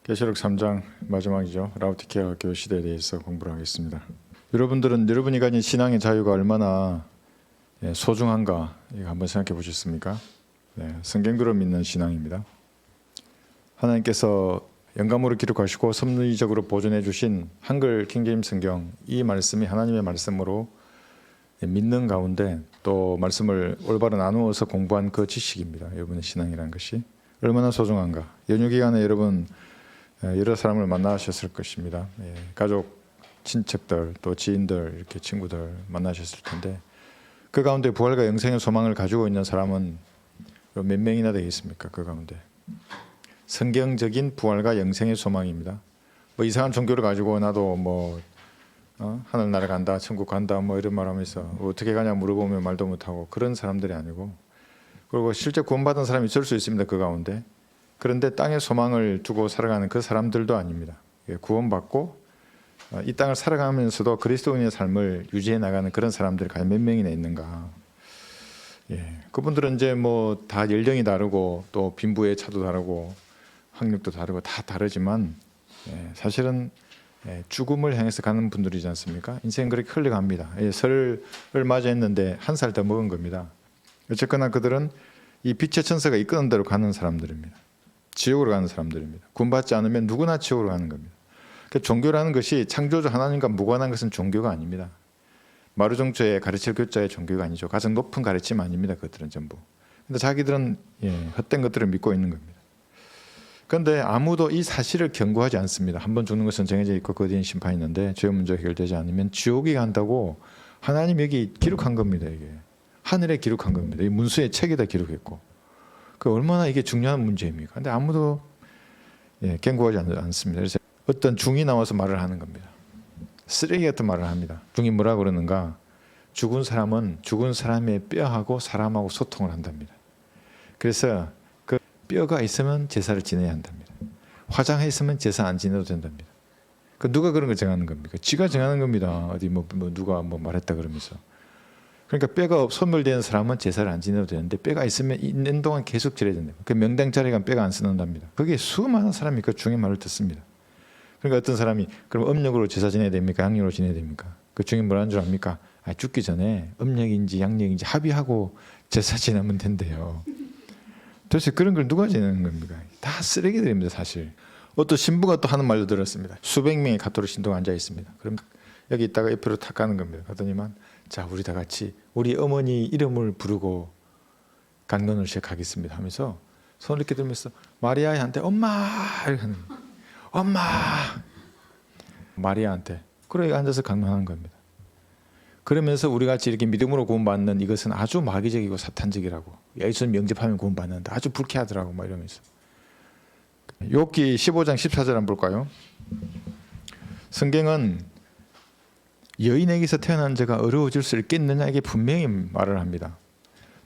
계시록 3장 마지막이죠. 라우디케아 교회 시대에 대해서 공부를 하겠습니다. 여러분들은 여러분이 가진 신앙의 자유가 얼마나 소중한가 이거 한번 생각해 보셨습니까? 성경대로 믿는 신앙입니다. 하나님께서 영감으로 기록하시고 섭리적으로 보존해 주신 한글 킹제임스 성경, 이 말씀이 하나님의 말씀으로 믿는 가운데 또 말씀을 올바로 나누어서 공부한 그 지식입니다. 여러분의 신앙이라는 것이 얼마나 소중한가. 연휴 기간에 여러분 여러 사람을 만나셨을 것입니다. 가족, 친척들, 또 지인들, 이렇게 친구들 만나셨을 텐데 그 가운데 부활과 영생의 소망을 가지고 있는 사람은 몇 명이나 되겠습니까? 그 가운데 성경적인 부활과 영생의 소망입니다. 뭐 이상한 종교를 가지고 나도 하늘나라 간다, 천국 간다, 이런 말하면서 어떻게 가냐 물어보면 말도 못하고 그런 사람들이 아니고, 그리고 실제 구원받은 사람이 있을 수 있습니다. 그 가운데. 그런데 땅에 소망을 두고 살아가는 그 사람들도 아닙니다. 구원받고 이 땅을 살아가면서도 그리스도인의 삶을 유지해 나가는 그런 사람들이 과연 몇 명이나 있는가. 그분들은 이제 다 연령이 다르고 또 빈부의 차도 다르고 학력도 다르고 다 다르지만 사실은 죽음을 향해서 가는 분들이지 않습니까? 인생 그렇게 흘러갑니다. 설을 맞이했는데 한 살 더 먹은 겁니다. 어쨌거나 그들은 이 빛의 천사가 이끄는 대로 가는 사람들입니다. 지옥으로 가는 사람들입니다. 구원받지 않으면 누구나 지옥으로 가는 겁니다. 그러니까 종교라는 것이 창조주 하나님과 무관한 것은 종교가 아닙니다. 마루종초에 가르칠 교자의 종교가 아니죠. 가장 높은 가르침 아닙니다. 그것들은 전부. 근데 자기들은 헛된 것들을 믿고 있는 겁니다. 그런데 아무도 이 사실을 경고하지 않습니다. 한 번 죽는 것은 정해져 있고 그 뒤엔 심판이 있는데 죄 문제가 해결되지 않으면 지옥에 간다고 하나님 여기 기록한 겁니다. 이게 하늘에 기록한 겁니다. 이 문수의 책에다 기록했고, 그 얼마나 이게 중요한 문제입니까? 근데 아무도 경고하지 않습니다. 그래서 어떤 중이 나와서 말을 하는 겁니다. 쓰레기 같은 말을 합니다. 중이 뭐라 그러는가? 죽은 사람은 죽은 사람의 뼈하고 사람하고 소통을 한답니다. 그래서 그 뼈가 있으면 제사를 지내야 한답니다. 화장해 있으면 제사 안 지내도 된답니다. 그 누가 그런 걸 정하는 겁니까? 지가 정하는 겁니다. 어디 누가 말했다 그러면서. 그러니까 뼈가 소멸되는 사람은 제사를 안 지내도 되는데 뼈가 있는 동안 계속 지내야 된다. 그 명당 자리에 가면 뼈가 안 쓰는답니다. 그게 수많은 사람이 그 중의 말을 듣습니다. 그러니까 어떤 사람이 그럼 음력으로 제사 지내야 됩니까? 양력으로 지내야 됩니까? 그 중에 뭐라는 줄 압니까? 죽기 전에 음력인지 양력인지 합의하고 제사 지내면 된대요. 도대체 그런 걸 누가 지내는 겁니까? 다 쓰레기들입니다. 사실. 어떤 신부가 또 하는 말도 들었습니다. 수백 명의 가톨릭 신도가 앉아 있습니다. 그럼 여기 있다가 옆으로 탁 가는 겁니다. 그러더니만 자, 우리 다 같이 우리 어머니 이름을 부르고 강론을 시작하겠습니다 하면서 손을 이렇게 들면서 마리아한테 엄마 이렇게 하는 거예요. 엄마 마리아한테 그래 앉아서 강론하는 겁니다. 그러면서 우리 같이 이렇게 믿음으로 구원받는 이것은 아주 마귀적이고 사탄적이라고, 예수님 영접하면 구원받는다, 아주 불쾌하더라고 이러면서. 욥기 15장 14절 한번 볼까요? 성경은 여인에게서 태어난 자가 어려워질 수 있겠느냐 이게 분명히 말을 합니다.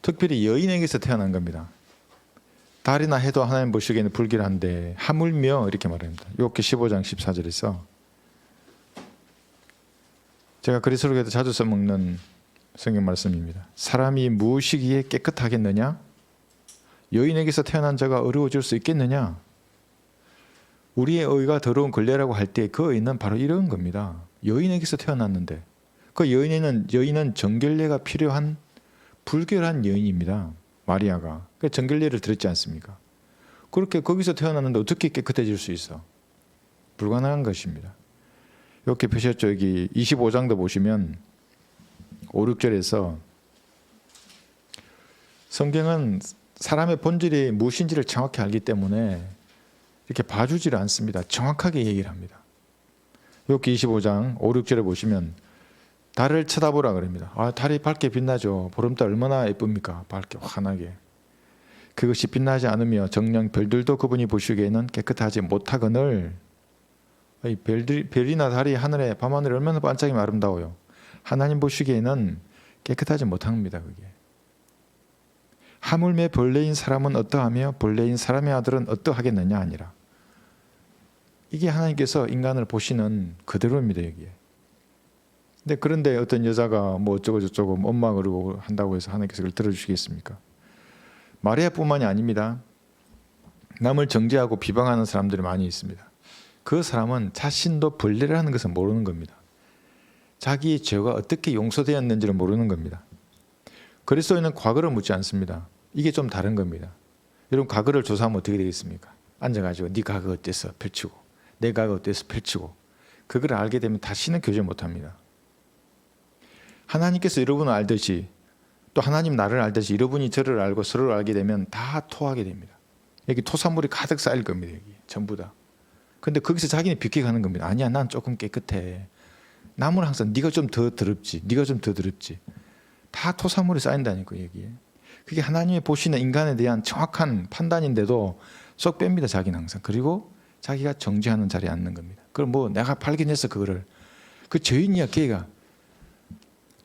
특별히 여인에게서 태어난 겁니다. 달이나 해도 하나님 보시기에는 불길한데 하물며 이렇게 말합니다. 욥기 15장 14절에서 제가 그리스도교에도 자주 써먹는 성경 말씀입니다. 사람이 무엇이기에 깨끗하겠느냐? 여인에게서 태어난 자가 어려워질 수 있겠느냐? 우리의 의가 더러운 걸레라고 할 때 그 의는 바로 이런 겁니다. 여인에게서 태어났는데 그 여인은 정결례가 필요한 불결한 여인입니다. 마리아가. 그 정결례를 들었지 않습니까? 그렇게 거기서 태어났는데 어떻게 깨끗해질 수 있어? 불가능한 것입니다. 이렇게 표시했죠. 여기 25장도 보시면 5, 6절에서 성경은 사람의 본질이 무엇인지를 정확히 알기 때문에 이렇게 봐주지를 않습니다. 정확하게 얘기를 합니다. 욥기 25장 5, 6절에 보시면 달을 쳐다보라 그럽니다. 달이 밝게 빛나죠. 보름달 얼마나 예쁩니까? 밝게 환하게. 그것이 빛나지 않으며 정녕 별들도 그분이 보시기에는 깨끗하지 못하거늘. 별이나 달이 하늘에 밤하늘에 얼마나 반짝이면 아름다워요. 하나님 보시기에는 깨끗하지 못합니다. 그게. 하물며 벌레인 사람은 어떠하며 벌레인 사람의 아들은 어떠하겠느냐 아니라. 이게 하나님께서 인간을 보시는 그대로입니다. 여기에. 그런데 어떤 여자가 어쩌고 저쩌고 엄마 그러고 한다고 해서 하나님께서 그걸 들어주시겠습니까? 마리아뿐만이 아닙니다. 남을 정죄하고 비방하는 사람들이 많이 있습니다. 그 사람은 자신도 벌레라는 것을 모르는 겁니다. 자기의 죄가 어떻게 용서되었는지를 모르는 겁니다. 그리스도인은 과거를 묻지 않습니다. 이게 좀 다른 겁니다. 여러분 과거를 조사하면 어떻게 되겠습니까? 앉아가지고 네 과거 어땠어? 펼치고 내 과거 어땠어? 펼치고 그걸 알게 되면 다시는 교제 못합니다. 하나님께서 여러분을 알듯이 또 하나님 나를 알듯이 여러분이 저를 알고 서로를 알게 되면 다 토하게 됩니다. 여기 토사물이 가득 쌓일 겁니다. 여기 전부 다. 근데 거기서 자기는 비켜가는 겁니다. 아니야 난 조금 깨끗해. 남은 항상 네가 좀 더 더럽지. 네가 좀 더 더럽지. 다 토사물이 쌓인다니까 여기에. 그게 하나님이 보시는 인간에 대한 정확한 판단인데도 쏙 뺍니다. 자기는 항상. 그리고 자기가 정죄하는 자리에 앉는 겁니다. 그럼 뭐 내가 발견했어 그거를. 그 죄인이야 걔가.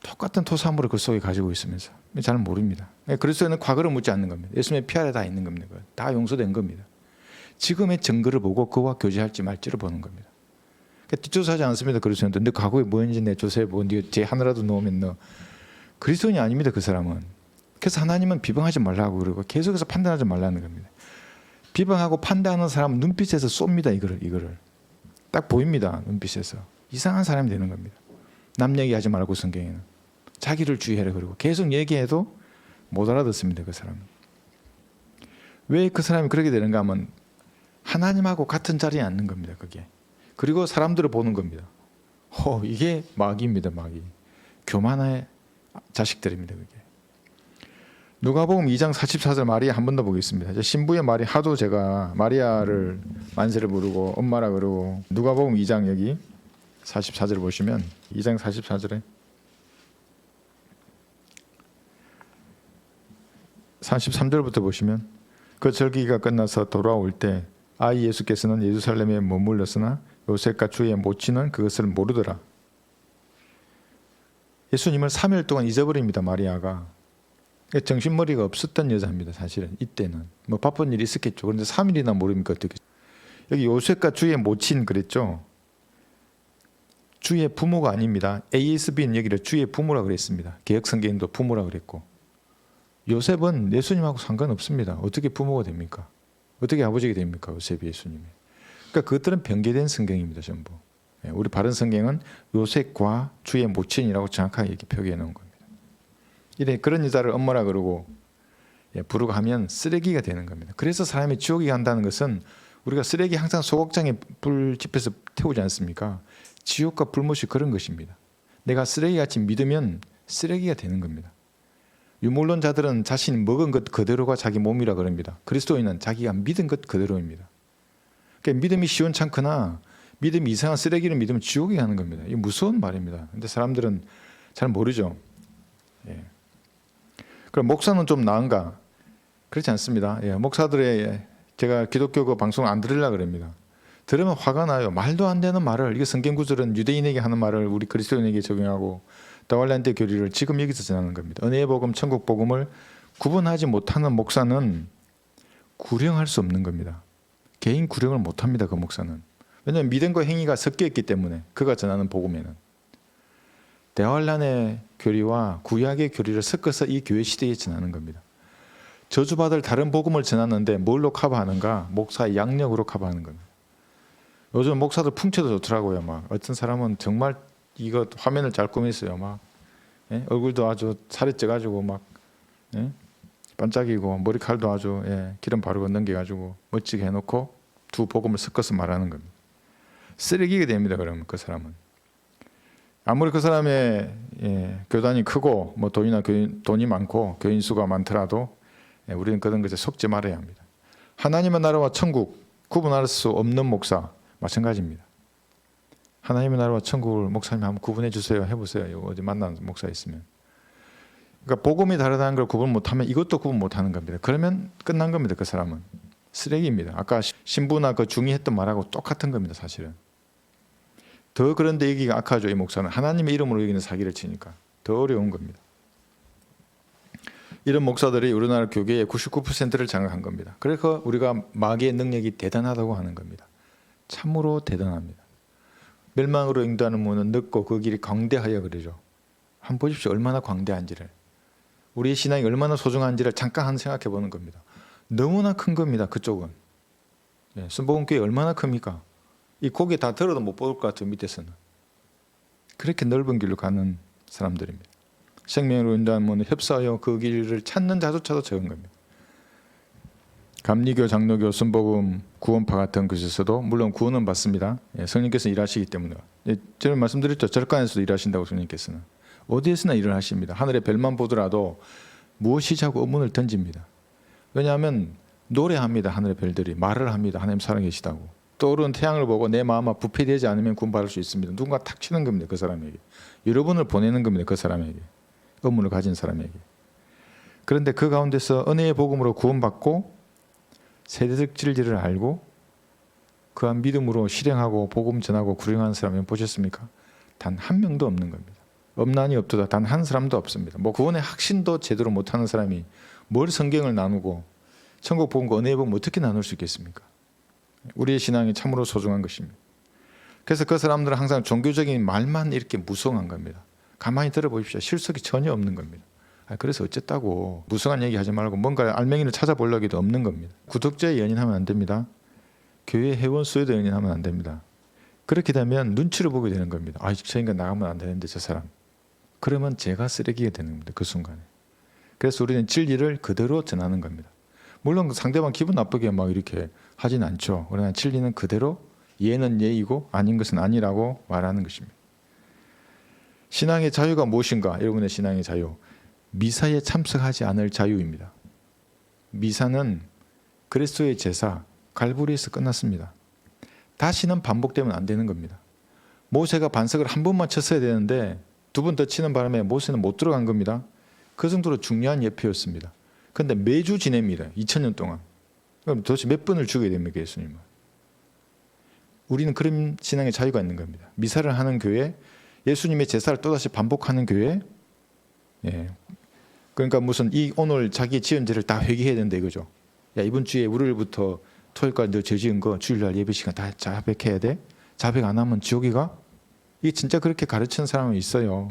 똑같은 토사물을 그 속에 가지고 있으면서 잘 모릅니다. 그리스도는 과거를 묻지 않는 겁니다. 예수님의 피 아래 다 있는 겁니다. 다 용서된 겁니다. 지금의 증거를 보고 그와 교제할지 말지를 보는 겁니다. 그러니까 뒷조사하지 않습니다. 그리스도인도 너 과거에 뭐였는지 내 조사해 보. 네가 죄 하나라도 넣으면 너 그리스도인이 아닙니다. 그 사람은. 그래서 하나님은 비방하지 말라고 그러고 계속해서 판단하지 말라는 겁니다. 비방하고 판단하는 사람은 눈빛에서 쏩니다. 이거를 딱 보입니다. 눈빛에서 이상한 사람이 되는 겁니다. 남 얘기하지 말고 성경에는 자기를 주의해라 그러고 계속 얘기해도 못 알아듣습니다. 그 사람은. 왜 그 사람이 그렇게 되는가 하면 하나님하고 같은 자리에 앉는 겁니다. 그게. 그리고 사람들을 보는 겁니다. 이게 마귀입니다. 마귀. 교만의 자식들입니다. 그게. 누가복음 2장 44절 마리아 한 번 더 보겠습니다. 신부의 말이 하도 제가 마리아를 만세를 부르고 엄마라 그러고 누가복음 2장 여기 44절 보시면 2장 44절에 33절부터 보시면 그 절기가 끝나서 돌아올 때 아이 예수께서는 예루살렘에 머물렀으나 요셉과 주의 모친은 그것을 모르더라. 예수님을 3일 동안 잊어버립니다. 마리아가. 정신머리가 없었던 여자입니다. 사실은 이때는. 뭐 바쁜 일이 있었겠죠. 그런데 3일이나 모릅니까 어떻게. 여기 요셉과 주의 모친 그랬죠. 주의 부모가 아닙니다. ASB는 여기를 주의 부모라 그랬습니다. 개혁성경도 부모라 그랬고 요셉은 예수님하고 상관없습니다. 어떻게 부모가 됩니까? 어떻게 아버지가 됩니까? 요셉이 예수님이. 그러니까 그것들은 변개된 성경입니다. 전부. 우리 바른 성경은 요셉과 주의 모친이라고 정확하게 이렇게 표기해 놓은 겁니다. 이래 그런 여자를 엄마라 그러고 부르고 하면 쓰레기가 되는 겁니다. 그래서 사람이 지옥에 간다는 것은 우리가 쓰레기 항상 소각장에 불 집혀서 태우지 않습니까? 지옥과 불못이 그런 것입니다. 내가 쓰레기같이 믿으면 쓰레기가 되는 겁니다. 유물론자들은 자신이 먹은 것 그대로가 자기 몸이라 그럽니다. 그리스도인은 자기가 믿은 것 그대로입니다. 그러니까 믿음이 시원찮거나 믿음이 이상한 쓰레기를 믿으면 지옥에 가는 겁니다. 이게 무서운 말입니다. 근데 사람들은 잘 모르죠. 그럼 목사는 좀 나은가? 그렇지 않습니다. 목사들의 제가 기독교 그 방송 안 들으려고 그럽니다. 들으면 화가 나요. 말도 안 되는 말을, 이게 성경 구절은 유대인에게 하는 말을 우리 그리스도인에게 적용하고 다왈란트 교리를 지금 여기서 전하는 겁니다. 은혜의 복음, 천국 복음을 구분하지 못하는 목사는 구령할 수 없는 겁니다. 개인 구령을 못합니다. 그 목사는. 왜냐하면 믿음과 행위가 섞여 있기 때문에 그가 전하는 복음에는. 대환란의 교리와 구약의 교리를 섞어서 이 교회 시대에 전하는 겁니다. 저주받을 다른 복음을 전하는데 뭘로 커버하는가? 목사의 양력으로 커버하는 겁니다. 요즘 목사들 풍채도 좋더라고요. 막 어떤 사람은 정말 이거 화면을 잘 꾸몄어요. 막 얼굴도 아주 살이 쪄가지고 막 반짝이고 머리칼도 아주 기름 바르고 넘겨가지고 멋지게 해놓고 두 복음을 섞어서 말하는 겁니다. 쓰레기가 됩니다. 그러면 그 사람은 아무리 그 사람의 교단이 크고 뭐 돈이 많고 교인 수가 많더라도 우리는 그런 것에 속지 말아야 합니다. 하나님의 나라와 천국 구분할 수 없는 목사 마찬가지입니다. 하나님의 나라와 천국을 목사님 한번 구분해 주세요. 해보세요. 어디 만나는 목사 있으면. 그러니까 복음이 다르다는 걸 구분 못하면 이것도 구분 못하는 겁니다. 그러면 끝난 겁니다. 그 사람은 쓰레기입니다. 아까 신부나 그 중이 했던 말하고 똑같은 겁니다. 사실은. 더 그런데 얘기가 악하죠. 이 목사는 하나님의 이름으로 여기는 사기를 치니까 더 어려운 겁니다. 이런 목사들이 우리나라 교계의 99%를 장악한 겁니다. 그래서 우리가 마귀의 능력이 대단하다고 하는 겁니다. 참으로 대단합니다. 멸망으로 인도하는 문은 넓고 그 길이 광대하여 그러죠. 한번 보십시오. 얼마나 광대한지를. 우리의 신앙이 얼마나 소중한지를 잠깐 한 생각해 보는 겁니다. 너무나 큰 겁니다. 그쪽은. 순복음교회 얼마나 큽니까? 이 고개 다 들어도 못 볼 것 같아요. 밑에서는. 그렇게 넓은 길로 가는 사람들입니다. 생명으로 인도하면 협사하여 그 길을 찾는 자조차도 적은 겁니다. 감리교, 장로교, 순복음, 구원파 같은 곳에서도 물론 구원은 받습니다. 성령께서 일하시기 때문에. 제가 말씀드렸죠. 절간에서도 일하신다고 성령께서는. 어디에서나 일을 하십니다. 하늘의 별만 보더라도 무엇이자고 의문을 던집니다. 왜냐하면 노래합니다. 하늘의 별들이 말을 합니다. 하나님 살아계시다고. 떠오르는 태양을 보고 내 마음아 부패되지 않으면 구원받을 수 있습니다. 누군가 탁 치는 겁니다. 그 사람에게. 여러분을 보내는 겁니다. 그 사람에게. 의문을 가진 사람에게. 그런데 그 가운데서 은혜의 복음으로 구원받고 세대적 진리를 알고 그한 믿음으로 실행하고 복음 전하고 구령하는 사람은 보셨습니까? 단 한 명도 없는 겁니다. 없나니 없도다. 단 한 사람도 없습니다. 뭐 구원의 확신도 제대로 못하는 사람이 뭘 성경을 나누고 천국 복음과 은혜의 복음 어떻게 나눌 수 있겠습니까? 우리의 신앙이 참으로 소중한 것입니다. 그래서 그 사람들은 항상 종교적인 말만 이렇게 무성한 겁니다. 가만히 들어보십시오. 실속이 전혀 없는 겁니다. 그래서 어쨌다고 무성한 얘기 하지 말고 뭔가 알맹이를 찾아보려고 해도 없는 겁니다. 구독자에 연연하면 안 됩니다. 교회 회원 수에도 연연하면 안 됩니다. 그렇게 되면 눈치를 보게 되는 겁니다. 저 인간 나가면 안 되는데 저 사람. 그러면 제가 쓰레기가 되는 겁니다. 그 순간에. 그래서 우리는 진리를 그대로 전하는 겁니다. 물론 상대방 기분 나쁘게 막 이렇게 하진 않죠. 그러나 진리는 그대로 예는 예이고 아닌 것은 아니라고 말하는 것입니다. 신앙의 자유가 무엇인가? 여러분의 신앙의 자유. 미사에 참석하지 않을 자유입니다. 미사는 그리스도의 제사 갈보리에서 끝났습니다. 다시는 반복되면 안 되는 겁니다. 모세가 반석을 한 번만 쳤어야 되는데 두 번 더 치는 바람에 모세는 못 들어간 겁니다. 그 정도로 중요한 예표였습니다. 그런데 매주 지냅니다. 2000년 동안. 그럼 도대체 몇 번을 죽여야 됩니까? 예수님은. 우리는 그런 신앙의 자유가 있는 겁니다. 미사를 하는 교회, 예수님의 제사를 또다시 반복하는 교회. 그러니까 무슨 오늘 자기 지은 죄를 다 회개해야 된다 이거죠. 이번 주에 월요일부터 토요일까지 너 죄 지은 거 주일날 예배 시간 다 자백해야 돼. 자백 안 하면 지옥이가? 이게 진짜 그렇게 가르치는 사람은 있어요.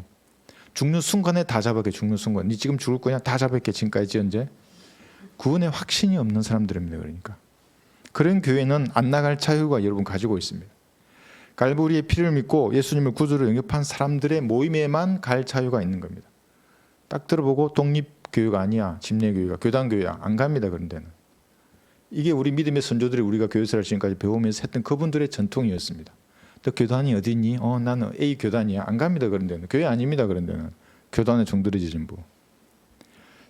죽는 순간에 다 자백해. 죽는 순간. 니 지금 죽을 거냐? 다 자백해. 지금까지 지은 죄. 구원의 확신이 없는 사람들입니다. 그러니까. 그런 교회는 안 나갈 자유가 여러분 가지고 있습니다. 갈보리의 피를 믿고 예수님을 구주로 영접한 사람들의 모임에만 갈 자유가 있는 겁니다. 딱 들어보고 독립교회가 아니야. 집례교회가 교단교회야. 안 갑니다. 그런 데는. 이게 우리 믿음의 선조들이 우리가 교회생활 지금까지 배우면서 했던 그분들의 전통이었습니다. 너 교단이 어디 있니? 나는 A 교단이야. 안 갑니다. 그런 데는. 교회 아닙니다. 그런 데는. 교단의 종들이지 전부.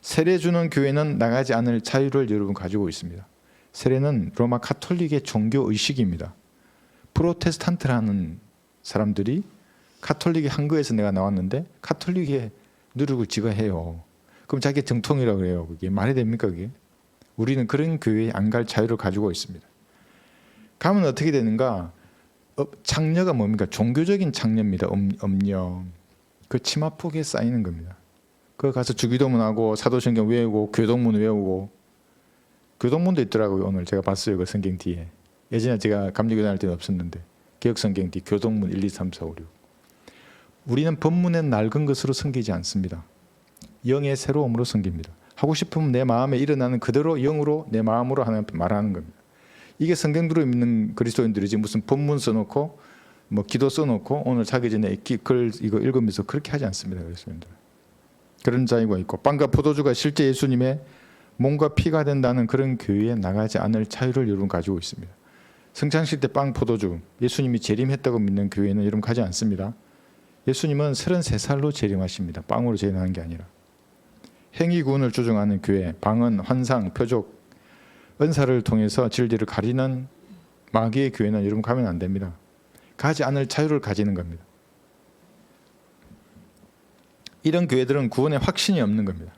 세례 주는 교회는 나가지 않을 자유를 여러분 가지고 있습니다. 세례는 로마 카톨릭의 종교 의식입니다. 프로테스탄트라는 사람들이 카톨릭의 한 거에서 내가 나왔는데 카톨릭의 누르고 지가 해요. 그럼 자기 정통이라고 그래요. 그게 말이 됩니까? 그게? 우리는 그런 교회에 안 갈 자유를 가지고 있습니다. 가면 어떻게 되는가? 장려가 뭡니까? 종교적인 장려입니다. 엄려. 그 치마폭에 쌓이는 겁니다. 그 가서 주기도문 하고 사도신경 외우고 교동문 외우고 교동문도 있더라고요. 오늘 제가 봤어요. 그 성경 뒤에. 예전에 제가 감리교 다닐 때는 없었는데 개혁성경 뒤 교동문 1, 2, 3, 4, 5, 6. 우리는 법문의 낡은 것으로 섬기지 않습니다. 영의 새로움으로 섬깁니다. 하고 싶으면 내 마음에 일어나는 그대로 영으로 내 마음으로 하나님 앞에 말하는 겁니다. 이게 성경대로 믿는 그리스도인들이지 무슨 법문 써놓고 뭐 기도 써놓고 오늘 자기 전에 글 이거 읽으면서 그렇게 하지 않습니다. 그리스도인들. 그런 자유가 있고 빵과 포도주가 실제 예수님의 몸과 피가 된다는 그런 교회에 나가지 않을 자유를 여러분 가지고 있습니다. 성찬식 때 빵, 포도주 예수님이 재림했다고 믿는 교회는 여러분 가지 않습니다. 예수님은 33살로 재림하십니다. 빵으로 재림하는 게 아니라. 행위구원을 주장하는 교회, 방언, 환상, 표적, 은사를 통해서 진리를 가리는 마귀의 교회는 여러분 가면 안 됩니다. 가지 않을 자유를 가지는 겁니다. 이런 교회들은 구원의 확신이 없는 겁니다.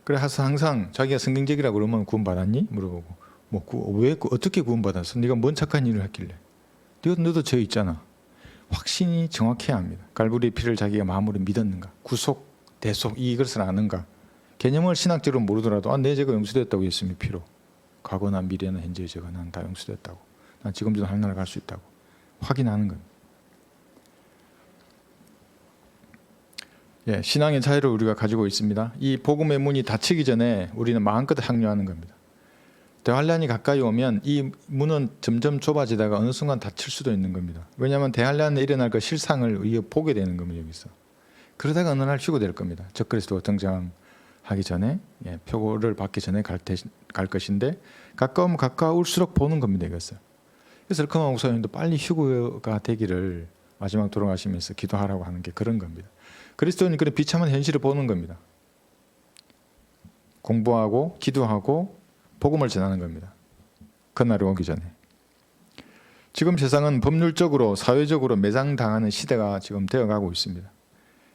그래서 항상 자기가 성경적이라고 그러면 구원받았니? 물어보고 왜 어떻게 구원받았어? 네가 뭔 착한 일을 했길래? 너도 죄 있잖아. 확신이 정확해야 합니다. 갈보리의 피를 자기가 마음으로 믿었는가? 구속, 대속 이것을 아는가? 개념을 신학적으로 모르더라도 내 죄가 용서됐다고 예수님의 피로. 과거나 미래나 현재의 죄가 난 다 용서됐다고. 난 지금도 하늘나라 갈 수 있다고. 확인하는 겁니다. 신앙의 자유를 우리가 가지고 있습니다. 이 복음의 문이 닫히기 전에 우리는 마음껏 향유하는 겁니다. 대환란이 가까이 오면 이 문은 점점 좁아지다가 어느 순간 닫힐 수도 있는 겁니다. 왜냐하면 대환란에 일어날 그 실상을 우리가 보게 되는 겁니다. 여기서. 그러다가 어느 날 휴고될 겁니다. 적그리스도가 등장하기 전에, 표를 받기 전에 갈 것인데 가까우면 가까울수록 보는 겁니다. 이것을. 그래서 르커마 목사님도 빨리 휴고가 되기를 마지막 돌아가시면서 기도하라고 하는 게 그런 겁니다. 그리스도는 그런 비참한 현실을 보는 겁니다. 공부하고 기도하고 복음을 전하는 겁니다. 그날이 오기 전에. 지금 세상은 법률적으로 사회적으로 매장당하는 시대가 지금 되어가고 있습니다.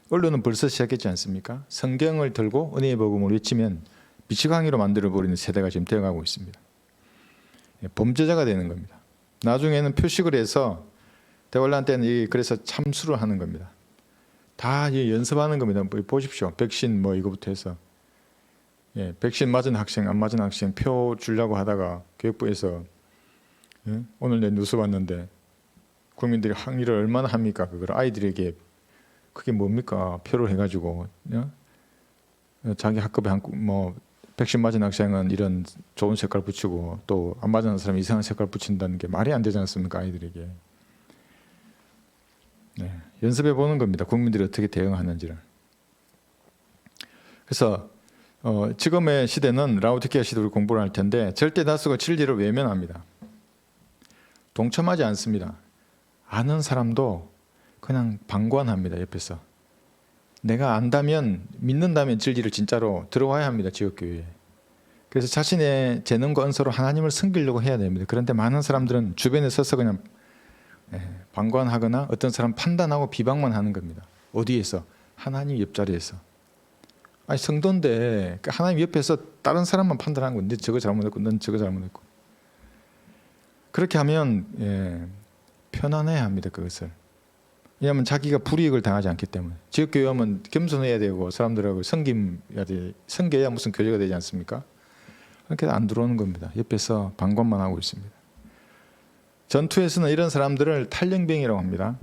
언론은 벌써 시작했지 않습니까? 성경을 들고 은혜의 복음을 외치면 미치광이로 만들어버리는 세대가 지금 되어가고 있습니다. 범죄자가 되는 겁니다. 나중에는 표식을 해서 대환란 때는 그래서 참수를 하는 겁니다. 다 연습하는 겁니다. 보십시오. 백신 이거부터 해서 백신 맞은 학생 안 맞은 학생 표 주려고 하다가 교육부에서 오늘 내 뉴스 봤는데 국민들이 항의를 얼마나 합니까? 그걸 아이들에게 그게 뭡니까? 표를 해가지고 자기 학급에 백신 맞은 학생은 이런 좋은 색깔 붙이고 또 안 맞은 사람이 이상한 색깔 붙인다는 게 말이 안 되지 않습니까? 아이들에게. 연습해 보는 겁니다. 국민들이 어떻게 대응하는지를. 그래서 지금의 시대는 라우디케아 시대로 공부를 할 텐데 절대 다수가 진리를 외면합니다. 동참하지 않습니다. 아는 사람도 그냥 방관합니다. 옆에서. 내가 안다면 믿는다면 진리를 진짜로 들어와야 합니다. 지역교회에. 그래서 자신의 재능과 은사로 하나님을 섬기려고 해야 됩니다. 그런데 많은 사람들은 주변에 서서 그냥 방관하거나 어떤 사람 판단하고 비방만 하는 겁니다. 어디에서? 하나님 옆자리에서. 아니 성도인데 하나님 옆에서 다른 사람만 판단하는 건데 저거 잘못했고 넌 저거 잘못했고. 그렇게 하면 편안해야 합니다. 그것을. 왜냐하면 자기가 불이익을 당하지 않기 때문에. 지역교회 하면 겸손해야 되고 사람들하고 섬겨야 돼. 섬겨야 무슨 교제가 되지 않습니까? 그렇게 안 들어오는 겁니다. 옆에서 방관만 하고 있습니다. 전투에서는 이런 사람들을 탈영병이라고 합니다.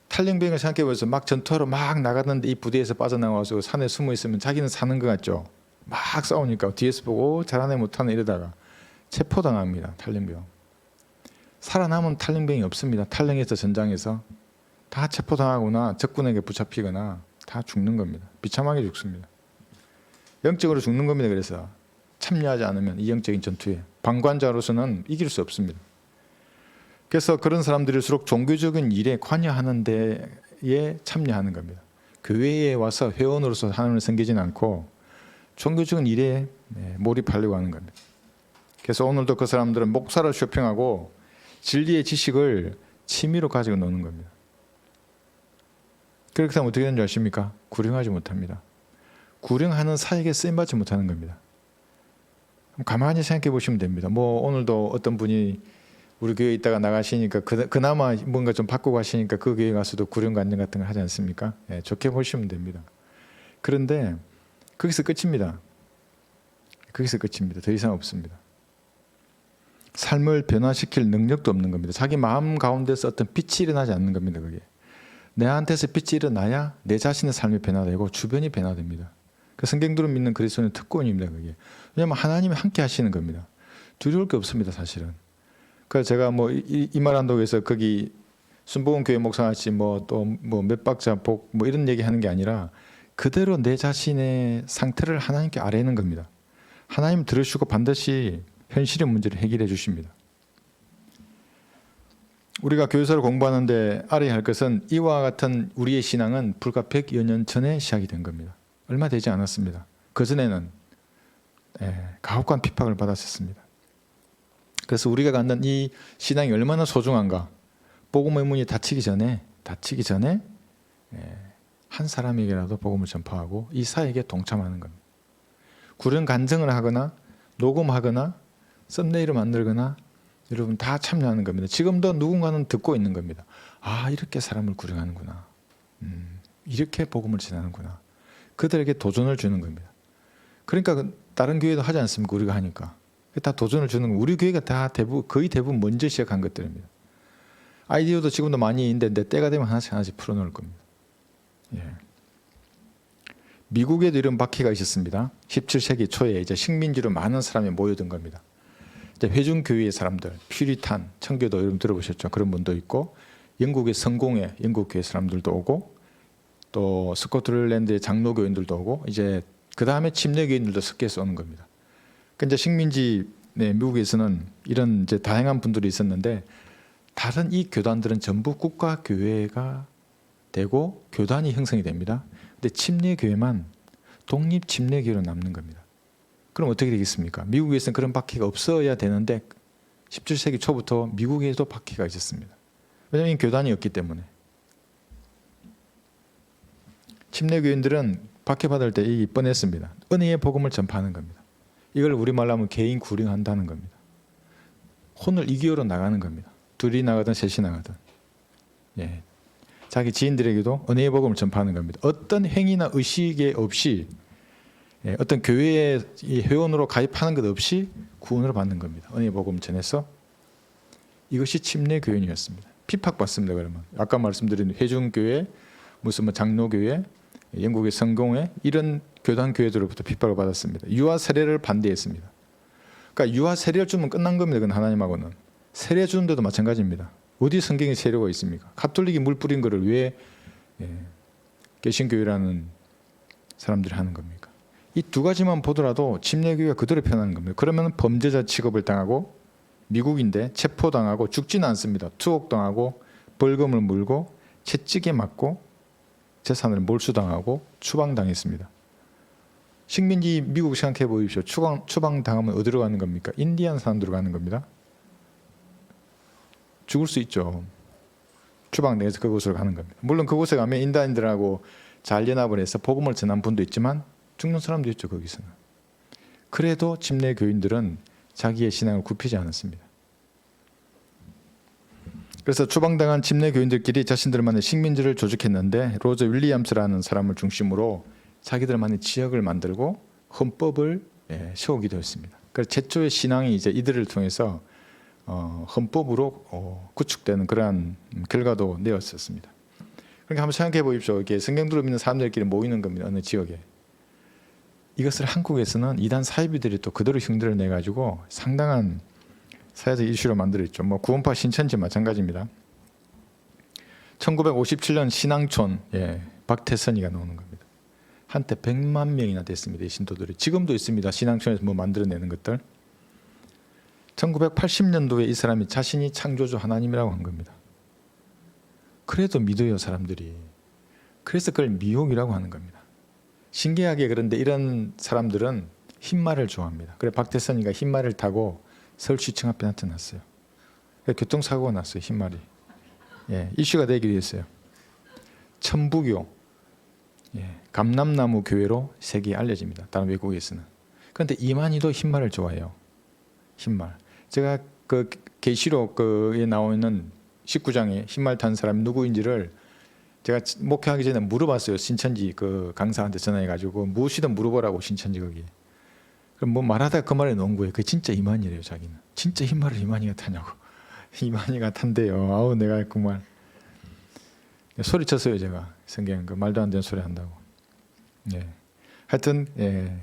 탈영병을 생각해보세요. 막 전투하러 막 나갔는데 이 부대에서 빠져나와서 산에 숨어 있으면 자기는 사는 것 같죠. 막 싸우니까 뒤에서 보고 잘하네 못하네 이러다가 체포당합니다. 탈영병. 살아남은 탈영병이 없습니다. 탈영에서 전장에서 다 체포당하거나 적군에게 붙잡히거나 다 죽는 겁니다. 비참하게 죽습니다. 영적으로 죽는 겁니다. 그래서 참여하지 않으면 이 영적인 전투에 방관자로서는 이길 수 없습니다. 그래서 그런 사람들일수록 종교적인 일에 관여하는 데에 참여하는 겁니다. 교회에 와서 회원으로서 하나님을 섬기지는 않고 종교적인 일에 몰입하려고 하는 겁니다. 그래서 오늘도 그 사람들은 목사를 쇼핑하고 진리의 지식을 취미로 가지고 노는 겁니다. 그렇게 하면 어떻게 되는지 아십니까? 구령하지 못합니다. 구령하는 사역에 쓰임받지 못하는 겁니다. 가만히 생각해 보시면 됩니다. 오늘도 어떤 분이 우리 교회에 있다가 나가시니까 그나마 뭔가 좀 바꾸고 가시니까 그 교회 가서도 구령 간증 같은 걸 하지 않습니까? 좋게 보시면 됩니다. 그런데 거기서 끝입니다. 거기서 끝입니다. 더 이상 없습니다. 삶을 변화시킬 능력도 없는 겁니다. 자기 마음 가운데서 어떤 빛이 일어나지 않는 겁니다. 그게. 내한테서 빛이 일어나야 내 자신의 삶이 변화되고 주변이 변화됩니다. 그 성경대로 믿는 그리스도인의 특권입니다. 그게. 왜냐하면 하나님이 함께 하시는 겁니다. 두려울 게 없습니다. 사실은. 그래서 제가 이 말 한다고 해서 거기 순복음 교회 목사같이 몇 박자 복 이런 얘기 하는 게 아니라 그대로 내 자신의 상태를 하나님께 아뢰는 겁니다. 하나님 들으시고 반드시 현실의 문제를 해결해 주십니다. 우리가 교회사를 공부하는데 알아야 할 것은 이와 같은 우리의 신앙은 불과 100여 년 전에 시작이 된 겁니다. 얼마 되지 않았습니다. 그전에는 가혹한 핍박을 받았었습니다. 그래서 우리가 갖는 이 신앙이 얼마나 소중한가. 복음의 문이 닫히기 전에 한 사람에게라도 복음을 전파하고 이 사역에 동참하는 겁니다. 구령 간증을 하거나 녹음하거나 썸네일을 만들거나 여러분 다 참여하는 겁니다. 지금도 누군가는 듣고 있는 겁니다. 아, 이렇게 사람을 구령하는구나. 이렇게 복음을 전하는구나. 그들에게 도전을 주는 겁니다. 그러니까 다른 교회도 하지 않습니까? 우리가 하니까. 다 도전을 주는 거. 우리 교회가 거의 대부분 먼저 시작한 것들입니다. 아이디어도 지금도 많이 있는데 때가 되면 하나씩 풀어놓을 겁니다. 미국에도 이런 박해가 있었습니다. 17세기 초에 이제 식민지로 많은 사람이 모여든 겁니다. 이제 회중교회의 사람들, 퓨리탄, 청교도 여러분 들어보셨죠? 그런 분도 있고, 영국의 성공회, 영국 교회 사람들도 오고, 또 스코틀랜드의 장로교인들도 오고, 이제 그 다음에 침례교인들도 섞여서 오는 겁니다. 그러니까 이제 식민지 미국에서는 이런 이제 다양한 분들이 있었는데, 다른 이 교단들은 전부 국가 교회가 되고 교단이 형성이 됩니다. 근데 침례교회만 독립 침례교회로 남는 겁니다. 그럼 어떻게 되겠습니까? 미국에서는 그런 박해가 없어야 되는데 17세기 초부터 미국에도 박해가 있었습니다. 왜냐하면 교단이 없기 때문에. 침례교인들은 박해받을 때 이 뻔했습니다. 은혜의 복음을 전파하는 겁니다. 이걸 우리말로 하면 개인 구령한다는 겁니다. 혼을 2개월로 나가는 겁니다. 둘이 나가든 셋이 나가든. 예. 자기 지인들에게도 은혜의 복음을 전파하는 겁니다. 어떤 행위나 의식에 없이, 어떤 교회의 회원으로 가입하는 것 없이 구원을 받는 겁니다. 은혜의 복음을 전해서. 이것이 침례교인이었습니다. 핍박받습니다. 그러면 아까 말씀드린 회중교회, 무슨 뭐 장로교회, 영국의 성공회, 이런 교단 교회들로부터 핍박을 받았습니다. 유아 세례를 반대했습니다. 그러니까 유아 세례를 주면 끝난 겁니다. 그건 하나님하고는. 세례 주는데도 마찬가지입니다. 어디 성경에 세례가 있습니까? 가톨릭이 물 뿌린 거를 왜 개신교회라는 사람들이 하는 겁니까? 이 두 가지만 보더라도 침례교회가 그대로 표현하는 겁니다. 그러면 범죄자 취급을 당하고, 미국인데 체포당하고 죽지는 않습니다. 투옥당하고 벌금을 물고 채찍에 맞고 재산을 몰수당하고 추방당했습니다. 식민지 미국 생각해 보십시오. 추방당하면 어디로 가는 겁니까? 인디안 사람들로 가는 겁니다. 죽을 수 있죠. 추방당해서 그곳으로 가는 겁니다. 물론 그곳에 가면 인디안들하고 잘 연합을 해서 복음을 전한 분도 있지만 죽는 사람도 있죠. 거기서는. 그래도 침례교인들은 자기의 신앙을 굽히지 않았습니다. 그래서 추방당한 침례교인들끼리 자신들만의 식민지를 조직했는데, 로저 윌리엄스라는 사람을 중심으로 자기들만의 지역을 만들고 헌법을 세우기도 했습니다. 그래서 최초의 신앙이 이제 이들을 통해서 헌법으로 구축되는 그러한 결과도 내었었습니다. 그러니까 한번 생각해 보십시오. 이게 성경들을 믿는 사람들끼리 모이는 겁니다. 어느 지역에. 이것을 한국에서는 이단 사이비들이 또 그대로 흉내를 내가지고 상당한 사회적 이슈로 만들었죠. 뭐 구원파 신천지 마찬가지입니다. 1957년 신앙촌, 박태선이가 나오는 겁니다. 한때 100만 명이나 됐습니다. 이 신도들이. 지금도 있습니다. 신앙촌에서 뭐 만들어내는 것들. 1980년도에 이 사람이 자신이 창조주 하나님이라고 한 겁니다. 그래도 믿어요, 사람들이. 그래서 그걸 미혹이라고 하는 겁니다. 신기하게 그런데 이런 사람들은 흰말을 좋아합니다. 그래 박태선이가 흰말을 타고 서울시청 앞에 나타났어요. 교통사고가 났어요. 흰말이. 이슈가 되기도 했어요. 천부교, 감람나무 교회로 세계에 알려집니다. 다른 외국에서는. 그런데 이만희도 흰말을 좋아해요. 흰말. 제가 그 계시록에 나오는 19장에 흰말 탄 사람이 누구인지를 제가 목회하기 전에 물어봤어요. 신천지 그 강사한테 전화해가지고 무엇이든 물어보라고, 신천지 거기. 그럼 뭐 말하다가 그 말에 놓은 거예요. 그게 진짜 이만희래요, 자기는. 진짜 흰말을 이만희가 타냐고. 이만희가 탄대요. 아우, 내가 그 말. 소리쳤어요, 제가. 성경 그 말도 안 되는 소리 한다고. 하여튼,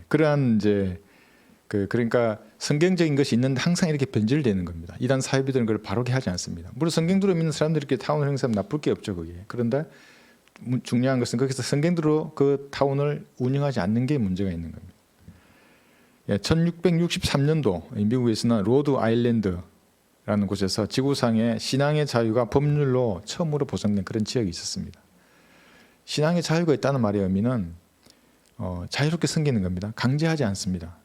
그러한 이제 그러니까 성경적인 것이 있는데 항상 이렇게 변질되는 겁니다. 이단 사이비들은 그걸 바로게 하지 않습니다. 물론 성경대로 믿는 사람들이 타운을 행사하면 나쁠 게 없죠, 거기에. 그런데 중요한 것은 거기서 성경대로 그 타운을 운영하지 않는 게 문제가 있는 겁니다. 1663년도 미국에서는 로드 아일랜드라는 곳에서 지구상의 신앙의 자유가 법률로 처음으로 보장된 그런 지역이 있었습니다. 신앙의 자유가 있다는 말의 의미는 자유롭게 섬기는 겁니다. 강제하지 않습니다.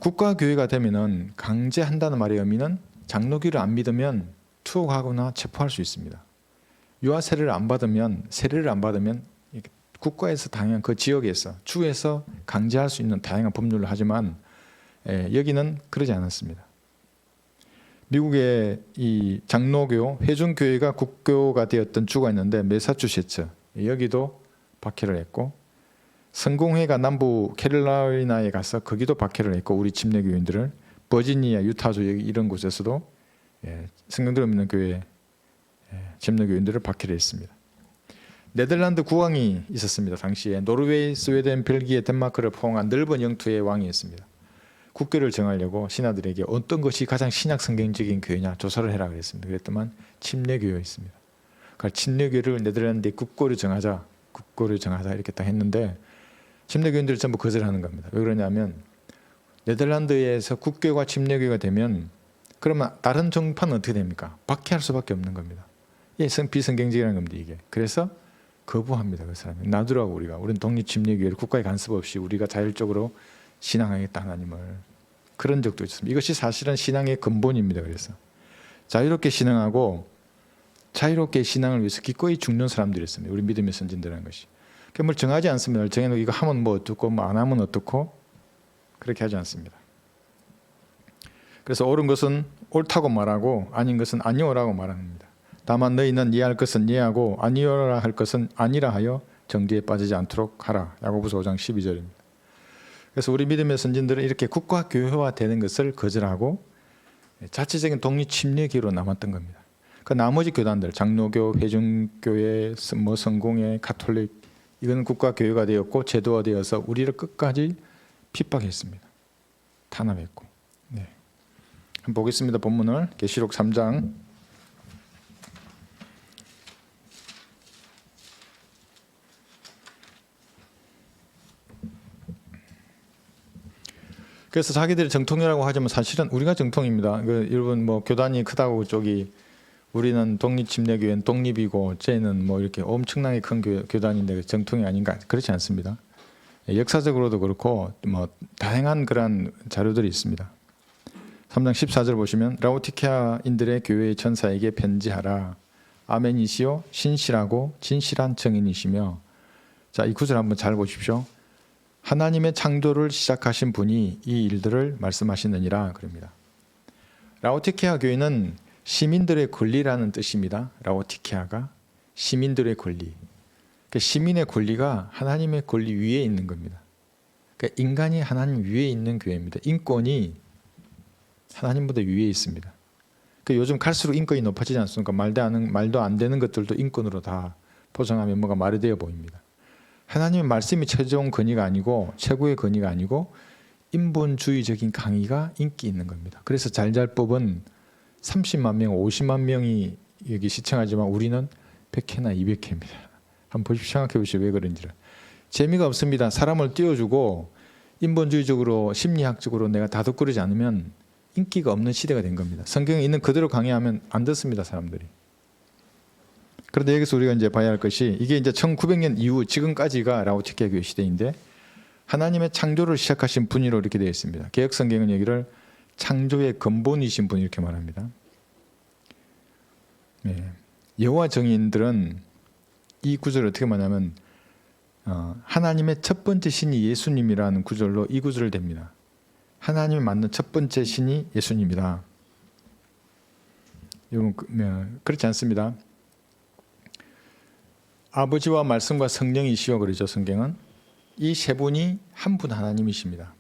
국가교회가 되면은 강제한다는 말의 의미는 장로교를 안 믿으면 투옥하거나 체포할 수 있습니다. 유아 세례를 안 받으면 국가에서 다양한 그 지역에서 주에서 강제할 수 있는 다양한 법률을 하지만 여기는 그러지 않았습니다. 미국의 이 장로교, 회중교회가 국교가 되었던 주가 있는데 매사추세츠, 여기도 박해를 했고, 성공회가 남부 캐롤라이나에 가서 거기도 박해를 했고, 우리 침례교인들을 버지니아, 유타주 이런 곳에서도 성경대로 믿는 교회 침례교인들을 박해를 했습니다. 네덜란드 국왕이 있었습니다. 당시에 노르웨이, 스웨덴, 벨기에, 덴마크를 포함한 넓은 영토의 왕이었습니다. 국교를 정하려고 신하들에게 어떤 것이 가장 신약 성경적인 교회냐 조사를 해라 그랬습니다. 그랬더만 침례교회였습니다. 그러니까 침례교회를 네덜란드의 국교를 정하자 이렇게 딱 했는데 침례교인들이 전부 거절하는 겁니다. 왜 그러냐면 네덜란드에서 국교가 침례교회가 되면 그러면 다른 정파는 어떻게 됩니까? 박해할 수밖에 없는 겁니다. 비성경적이라는 겁니다. 이게. 그래서 거부합니다. 그 사람이. 놔두라고 우리는 독립침례교회를 국가의 간섭 없이 우리가 자율적으로 신앙하겠다 하나님을. 그런 적도 있습니다. 이것이 사실은 신앙의 근본입니다. 그래서 자유롭게 신앙하고 자유롭게 신앙을 위해서 기꺼이 죽는 사람들이 있습니다. 우리 믿음의 선진들이라는 것이. 뭘 정하지 않습니다. 정해놓고 이거 하면 뭐 어떻고 뭐 안 하면 어떻고 그렇게 하지 않습니다. 그래서 옳은 것은 옳다고 말하고 아닌 것은 아니오라고 말합니다. 다만 너희는 이해할 것은 이해하고 아니오라 할 것은 아니라 하여 정죄에 빠지지 않도록 하라. 야고보서 5장 12절입니다. 그래서 우리 믿음의 선진들은 이렇게 국가 교회화되는 것을 거절하고 자체적인 독립 침례교로 남았던 겁니다. 그 나머지 교단들 장로교, 회중교회, 뭐 성공회, 가톨릭 이거는 국가 교회가 되었고 제도화되어서 우리를 끝까지 핍박했습니다. 탄압했고. 네. 한번 보겠습니다. 본문을 계시록 3장. 그래서 자기들이 정통이라고 하지만 사실은 우리가 정통입니다. 여러분 뭐 교단이 크다고 저기 우리는 독립침례교회는 독립이고 쟤는 뭐 이렇게 엄청나게 큰 교단인데 정통이 아닌가? 그렇지 않습니다. 역사적으로도 그렇고 뭐 다양한 그러한 자료들이 있습니다. 3장 14절 보시면 라오디케아인들의 교회의 천사에게 편지하라. 아멘이시요 신실하고 진실한 증인이시며. 자, 이 구절 한번 잘 보십시오. 하나님의 창조를 시작하신 분이 이 일들을 말씀하시느니라 그럽니다. 라오디케아 교회는 시민들의 권리라는 뜻입니다. 라오디케아가 시민들의 권리. 그러니까 시민의 권리가 하나님의 권리 위에 있는 겁니다. 그러니까 인간이 하나님 위에 있는 교회입니다. 인권이 하나님보다 위에 있습니다. 그러니까 요즘 갈수록 인권이 높아지지 않습니까? 말도 안 되는 것들도 인권으로 다 포장하면 뭐가 말이 되어 보입니다. 하나님의 말씀이 최종 권위가 아니고 최고의 권위가 아니고 인본주의적인 강의가 인기 있는 겁니다. 그래서 잘잘법은 30만 명, 50만 명이 여기 시청하지만 우리는 100회나 200회입니다. 한번 보십시오. 생각해 보시죠. 왜 그런지를. 재미가 없습니다. 사람을 띄워주고 인본주의적으로 심리학적으로 내가 다독거리지 않으면 인기가 없는 시대가 된 겁니다. 성경에 있는 그대로 강의하면 안 듣습니다. 사람들이. 그런데 여기서 우리가 이제 봐야 할 것이 이게 이제 1900년 이후 지금까지가 라오디케아 교회 시대인데 하나님의 창조를 시작하신 분이로 이렇게 되어 있습니다. 개역 성경은 여기를 창조의 근본이신 분 이렇게 말합니다. 네. 여호와 정의인들은 이 구절을 어떻게 말하냐면 하나님의 첫 번째 신이 예수님이라는 구절로 이 구절을 댑니다. 하나님이 만든 첫 번째 신이 예수님이다. 이건 그렇지 않습니다. 아버지와 말씀과 성령이시여 그러죠. 성경은 이 세 분이 한 분 하나님이십니다.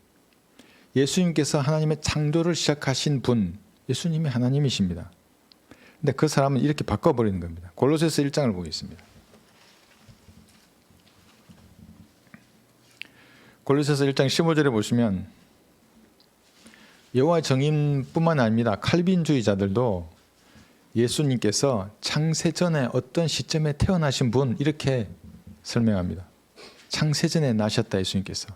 예수님께서 하나님의 창조를 시작하신 분, 예수님이 하나님이십니다. 근데 그 사람은 이렇게 바꿔버리는 겁니다. 골로새서 1장을 보겠습니다. 골로새서 1장 15절에 보시면 여호와 정인뿐만 아닙니다. 칼빈주의자들도 예수님께서 창세전에 어떤 시점에 태어나신 분 이렇게 설명합니다. 창세전에 나셨다 예수님께서.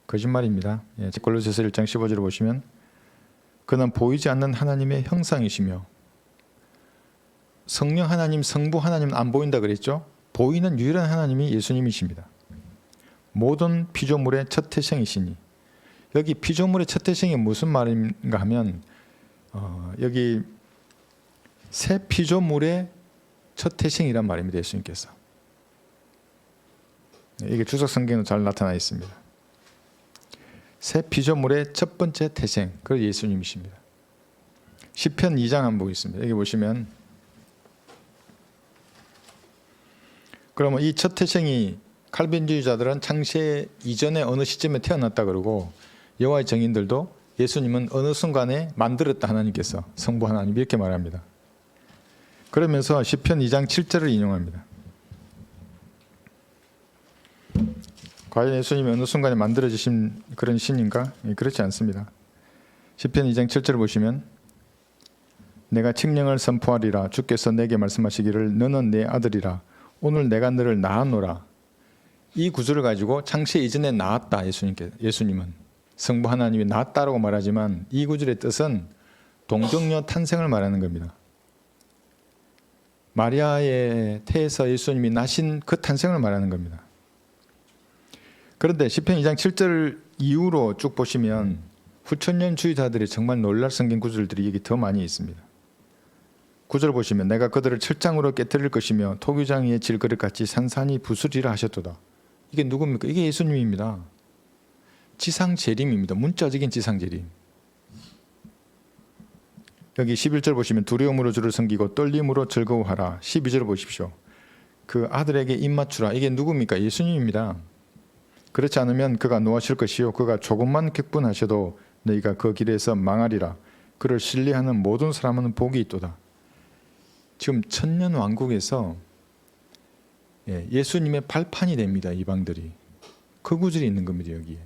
거짓말입니다. 골로새서 1장 15절을 보시면 그는 보이지 않는 하나님의 형상이시며 성령 하나님, 성부 하나님은 안 보인다 그랬죠. 보이는 유일한 하나님이 예수님이십니다. 모든 피조물의 첫 태생이시니 여기 피조물의 첫 태생이 무슨 말인가 하면 여기 새 피조물의 첫 태생이란 말입니다. 예수님께서. 이게 주석 성경에 잘 나타나 있습니다. 새 피조물의 첫 번째 태생, 그 예수님이십니다. 시편 2장 한번 보겠습니다. 여기 보시면 그러면 이 첫 태생이 칼빈주의자들은 창세 이전에 어느 시점에 태어났다 그러고 여호와의 정인들도 예수님은 어느 순간에 만들었다 하나님께서 성부 하나님 이렇게 말합니다. 그러면서 시편 2장 7절을 인용합니다. 과연 예수님이 어느 순간에 만들어지신 그런 신인가? 그렇지 않습니다. 시편 2장 7절 보시면 내가 칙령을 선포하리라 주께서 내게 말씀하시기를 너는 내 아들이라 오늘 내가 너를 낳았노라. 이 구절을 가지고 창세 이전에 낳았다. 예수님은 성부 하나님이 낳았다라고 말하지만 이 구절의 뜻은 동정녀 탄생을 말하는 겁니다. 마리아의 태에서 예수님이 나신 그 탄생을 말하는 겁니다. 그런데 시편 2장 7절 이후로 쭉 보시면 후천년주의자들이 정말 놀랄 성경 구절들이 여기 더 많이 있습니다. 9절 보시면 내가 그들을 철장으로 깨뜨릴 것이며 토기장 위에 질그릇같이 산산이 부수리라 하셨도다. 이게 누굽니까? 이게 예수님입니다. 지상재림입니다. 문자적인 지상재림. 여기 11절 보시면 두려움으로 주를 섬기고 떨림으로 즐거워하라. 12절 보십시오. 그 아들에게 입맞추라. 이게 누굽니까? 예수님입니다. 그렇지 않으면 그가 노하실 것이요 그가 조금만 격분하셔도 너희가 그 길에서 망하리라. 그를 신뢰하는 모든 사람은 복이 있도다. 지금 천년왕국에서 예수님의 발판이 됩니다. 이방들이. 그 구절이 있는 겁니다. 여기에.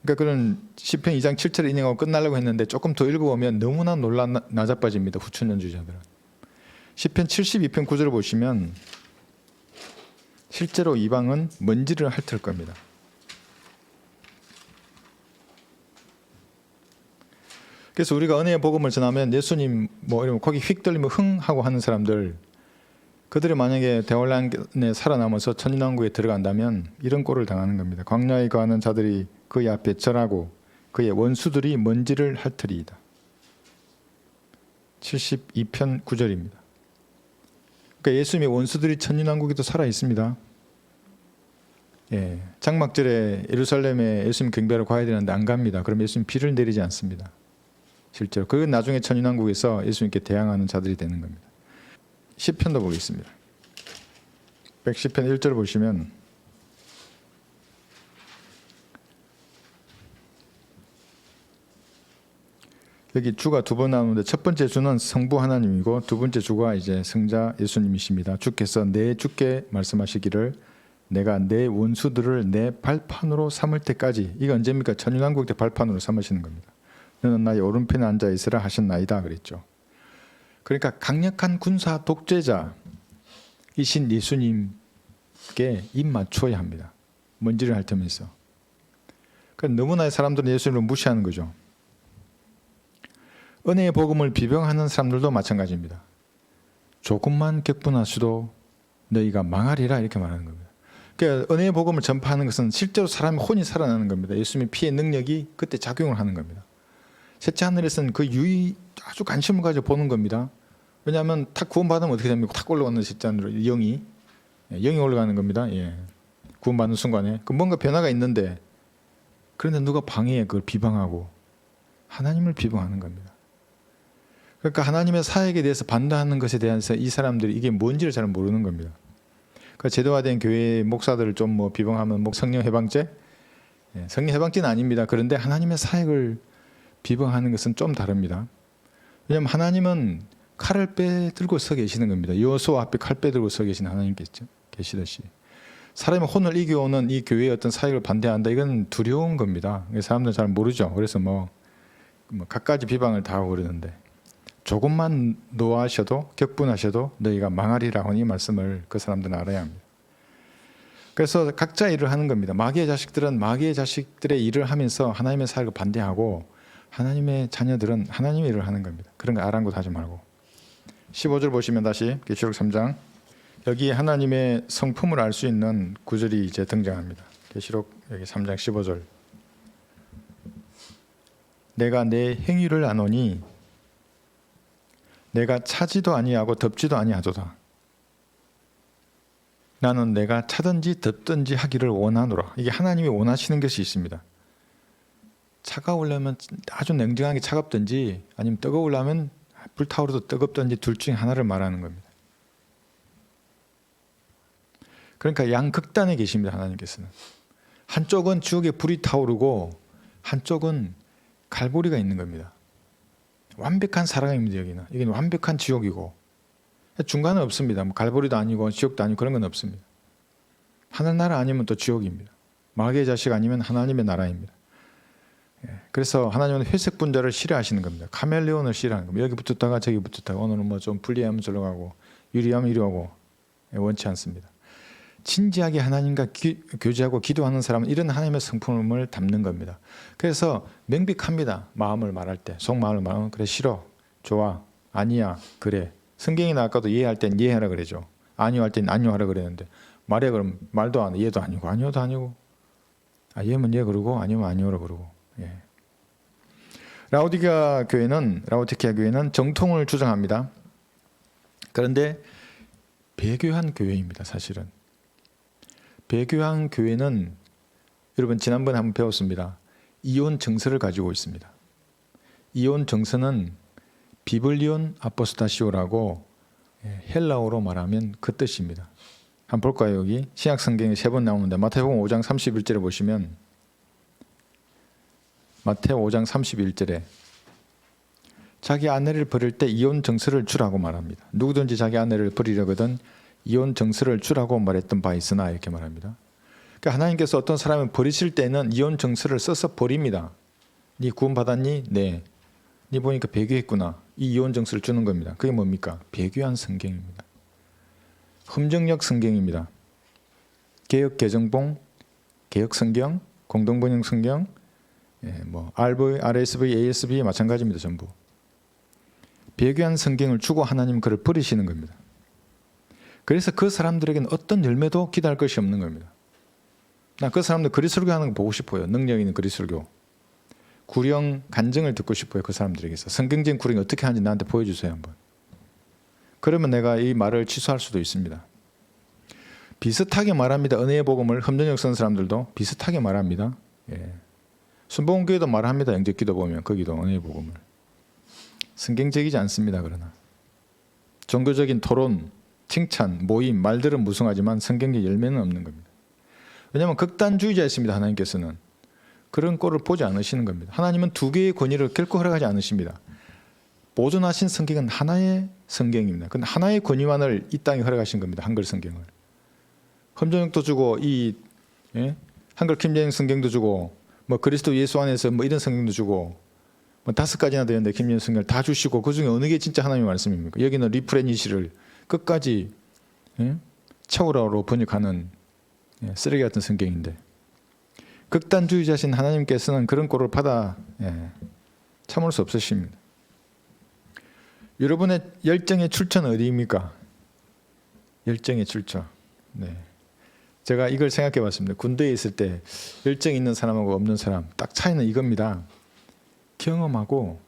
그러니까 그런 시편 2장 7절 인용하고 끝나려고 했는데 조금 더 읽어보면 너무나 나자빠집니다. 후천년주의자들은. 시편 72편 9절을 보시면 실제로 이방은 먼지를 핥을 겁니다. 그래서 우리가 은혜의 복음을 전하면 예수님 이러면 거기 휙 들리면 흥 하고 하는 사람들, 그들이 만약에 대환란에 살아남아서 천년왕국에 들어간다면 이런 꼴을 당하는 겁니다. 광야에 거하는 자들이 그의 앞에 절하고 그의 원수들이 먼지를 핥으리이다. 72편 9절입니다. 그러니까 예수님의 원수들이 천년왕국에도 살아 있습니다. 장막절에 예루살렘에 예수님 경배하러 가야 되는데 안 갑니다. 그럼 예수님 비를 내리지 않습니다. 실제로 그건 나중에 천년왕국에서 예수님께 대항하는 자들이 되는 겁니다. 시편도 보겠습니다. 110편 1절 보시면 여기 주가 두 번 나오는데 첫 번째 주는 성부 하나님이고 두 번째 주가 이제 성자 예수님이십니다. 주께서 내 주께 말씀하시기를 내가 내 원수들을 내 발판으로 삼을 때까지. 이게 언제입니까? 천년왕국 때 발판으로 삼으시는 겁니다. 너는 나의 오른편에 앉아 있으라 하셨나이다 그랬죠. 그러니까 강력한 군사 독재자이신 예수님께 입 맞춰야 합니다. 먼지를 핥으면서. 그러니까 너무나 사람들은 예수님을 무시하는 거죠. 은혜의 복음을 비방하는 사람들도 마찬가지입니다. 조금만 격분하셔도 너희가 망하리라 이렇게 말하는 겁니다. 그러니까 은혜의 복음을 전파하는 것은 실제로 사람의 혼이 살아나는 겁니다. 예수님의 피의 능력이 그때 작용을 하는 겁니다. 셋째 하늘에서는 그 유의 아주 관심을 가지고 보는 겁니다. 왜냐하면 탁 구원받으면 어떻게 됩니까? 탁 올라가는 셋째 하늘로 영이 올라가는 겁니다. 구원받는 순간에 그 뭔가 변화가 있는데 그런데 누가 방해해 그걸 비방하고 하나님을 비방하는 겁니다. 그러니까 하나님의 사역에 대해서 반대하는 것에 대해서 이 사람들이 이게 뭔지를 잘 모르는 겁니다. 그러니까 제도화된 교회 목사들을 좀 비방하면 성령 해방죄? 성령 해방죄는 아닙니다. 그런데 하나님의 사역을 비방하는 것은 좀 다릅니다. 왜냐하면 하나님은 칼을 빼들고 서 계시는 겁니다. 여호수아 앞에 칼 빼들고 서 계신 하나님 계시듯이 사람의 혼을 이겨오는 이 교회의 어떤 사역을 반대한다. 이건 두려운 겁니다. 사람들은 잘 모르죠. 그래서 갖가지 비방을 다 하고 그러는데 조금만 노하셔도 격분하셔도 너희가 망하리라 하니 말씀을 그 사람들은 알아야 합니다. 그래서 각자 일을 하는 겁니다. 마귀의 자식들은 마귀의 자식들의 일을 하면서 하나님의 사역을 반대하고 하나님의 자녀들은 하나님의 일을 하는 겁니다. 그런 거 아랑곳하지 말고. 15절 보시면 다시 계시록 3장 여기 하나님의 성품을 알 수 있는 구절이 이제 등장합니다. 계시록 여기 3장 15절 내가 내 행위를 아노니 내가 차지도 아니하고 덥지도 아니하도다. 나는 내가 차든지 덥든지 하기를 원하노라. 이게 하나님이 원하시는 것이 있습니다. 차가우려면 아주 냉정하게 차갑든지 아니면 뜨거우려면 불타오르도 뜨겁든지 둘 중에 하나를 말하는 겁니다. 그러니까 양극단에 계십니다. 하나님께서는. 한쪽은 지옥에 불이 타오르고 한쪽은 갈보리가 있는 겁니다. 완벽한 사랑입니다. 여기는 완벽한 지옥이고 중간은 없습니다. 갈보리도 아니고 지옥도 아니고 그런 건 없습니다. 하늘나라 아니면 또 지옥입니다. 마귀의 자식 아니면 하나님의 나라입니다. 그래서 하나님은 회색 분자를 싫어하시는 겁니다. 카멜레온을 싫어하는 겁니다. 여기 붙었다가 저기 붙었다가 오늘은 뭐 좀 불리하면 저러 가고 유리하면 이리 가고 원치 않습니다. 진지하게 하나님과 교제하고 기도하는 사람은 이런 하나님의 성품을 담는 겁니다. 그래서 명백합니다. 마음을 말할 때 속마음을 말하면 그래 싫어 좋아 아니야 그래. 성경이나 아까도 이해할 땐 이해하라 그러죠. 아니요 할 땐 아니요 하라 그랬는데 말해 그럼 말도 안 해. 얘도 아니고 아니요도 아니고 얘면 예 그러고 아니면 아니오라 그러고. 라오디게아 교회는 정통을 주장합니다. 그런데 배교한 교회입니다. 사실은 배교한 교회는 여러분 지난번에 한번 배웠습니다. 이온 정서를 가지고 있습니다. 이온 정서는 비블리온 아포스타시오라고 헬라어로 말하면 그 뜻입니다. 한번 볼까요? 여기 신약 성경에 3번 나오는데 마태복음 5장 31절에 보시면 마태복음 5장 31절에 자기 아내를 버릴 때 이혼 정서를 주라고 말합니다. 누구든지 자기 아내를 버리려거든 이혼 정서를 주라고 말했던 바 있으나 이렇게 말합니다. 그러니까 하나님께서 어떤 사람을 버리실 때는 이혼 정서를 써서 버립니다. 네 구원 받았니? 네. 네 보니까 배교했구나. 이 이혼 정서를 주는 겁니다. 그게 뭡니까? 배교한 성경입니다. 흠정역 성경입니다. 개역 개정본, 개역 성경, 공동번역 성경, RV, RSV, ASV 마찬가지입니다. 전부. 배교한 성경을 주고 하나님 그를 버리시는 겁니다. 그래서 그 사람들에게는 어떤 열매도 기대할 것이 없는 겁니다. 나 그 사람들 그리스도교 하는 거 보고 싶어요. 능력 있는 그리스도교. 구령 간증을 듣고 싶어요. 그 사람들에게서. 성경적인 구령이 어떻게 하는지 나한테 보여주세요. 한번. 그러면 내가 이 말을 취소할 수도 있습니다. 비슷하게 말합니다. 은혜의 복음을 흠정역 쓰는 사람들도 비슷하게 말합니다. 순복음교회도 말합니다. 영접기도 보면 거기도 은혜의 복음을. 성경적이지 않습니다. 그러나 종교적인 토론, 칭찬, 모임, 말들은 무성하지만 성경적 열매는 없는 겁니다. 왜냐하면 극단주의자였습니다. 하나님께서는 그런 꼴을 보지 않으시는 겁니다. 하나님은 두 개의 권위를 결코 허락하지 않으십니다. 보존하신 성경은 하나의 성경입니다. 근데 하나의 권위만을 이 땅에 허락하신 겁니다. 한글 성경을. 흠정역도 주고 이 한글 김재영 성경도 주고 뭐 그리스도 예수 안에서 뭐 이런 성경도 주고 뭐 5가지나 되는데 김재영 성경을 다 주시고 그 중에 어느 게 진짜 하나님의 말씀입니까? 여기는 리프레니시를 끝까지 차오라로 번역하는 쓰레기 같은 성경인데 극단주의자신 하나님께서는 그런 꼴을 받아 참을 수 없으십니다. 여러분의 열정의 출처는 어디입니까? 열정의 출처. 제가 이걸 생각해 봤습니다. 군대에 있을 때 열정 있는 사람하고 없는 사람 딱 차이는 이겁니다. 경험하고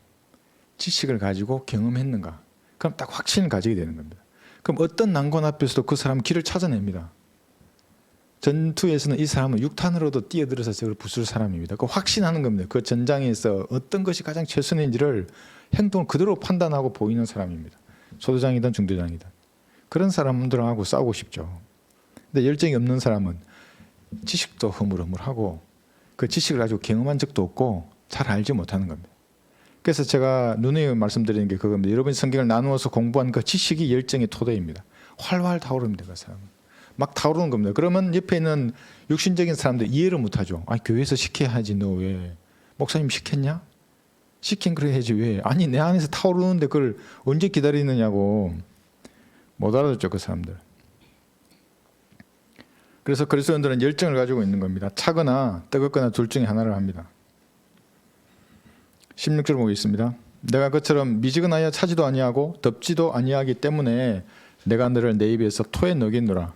지식을 가지고 경험했는가? 그럼 딱 확신을 가지게 되는 겁니다. 그럼 어떤 난관 앞에서도 그 사람은 길을 찾아냅니다. 전투에서는 이 사람은 육탄으로도 뛰어들어서 저를 부술 사람입니다. 그 확신하는 겁니다. 그 전장에서 어떤 것이 가장 최선인지를 행동을 그대로 판단하고 보이는 사람입니다. 소대장이든 중대장이든. 그런 사람들하고 싸우고 싶죠. 근데 열정이 없는 사람은 지식도 허물허물하고 그 지식을 가지고 경험한 적도 없고 잘 알지 못하는 겁니다. 그래서 제가 누누이 말씀드리는 게 그겁니다. 여러분이 성경을 나누어서 공부한 그 지식이 열정의 토대입니다. 활활 타오릅니다. 그 사람은. 막 타오르는 겁니다. 그러면 옆에 있는 육신적인 사람들 이해를 못하죠. 아니 교회에서 시켜야 하지 너 왜. 목사님 시켰냐? 시킨 그래 해야지 왜. 아니 내 안에서 타오르는데 그걸 언제 기다리느냐고. 못 알아듣죠 그 사람들. 그래서 그리스도인들은 열정을 가지고 있는 겁니다. 차거나 뜨겁거나 둘 중에 하나를 합니다. 16절 보겠습니다. 내가 그처럼 미지근하여 차지도 아니하고 덥지도 아니하기 때문에 내가 너를 내 입에서 토에 녹이노라.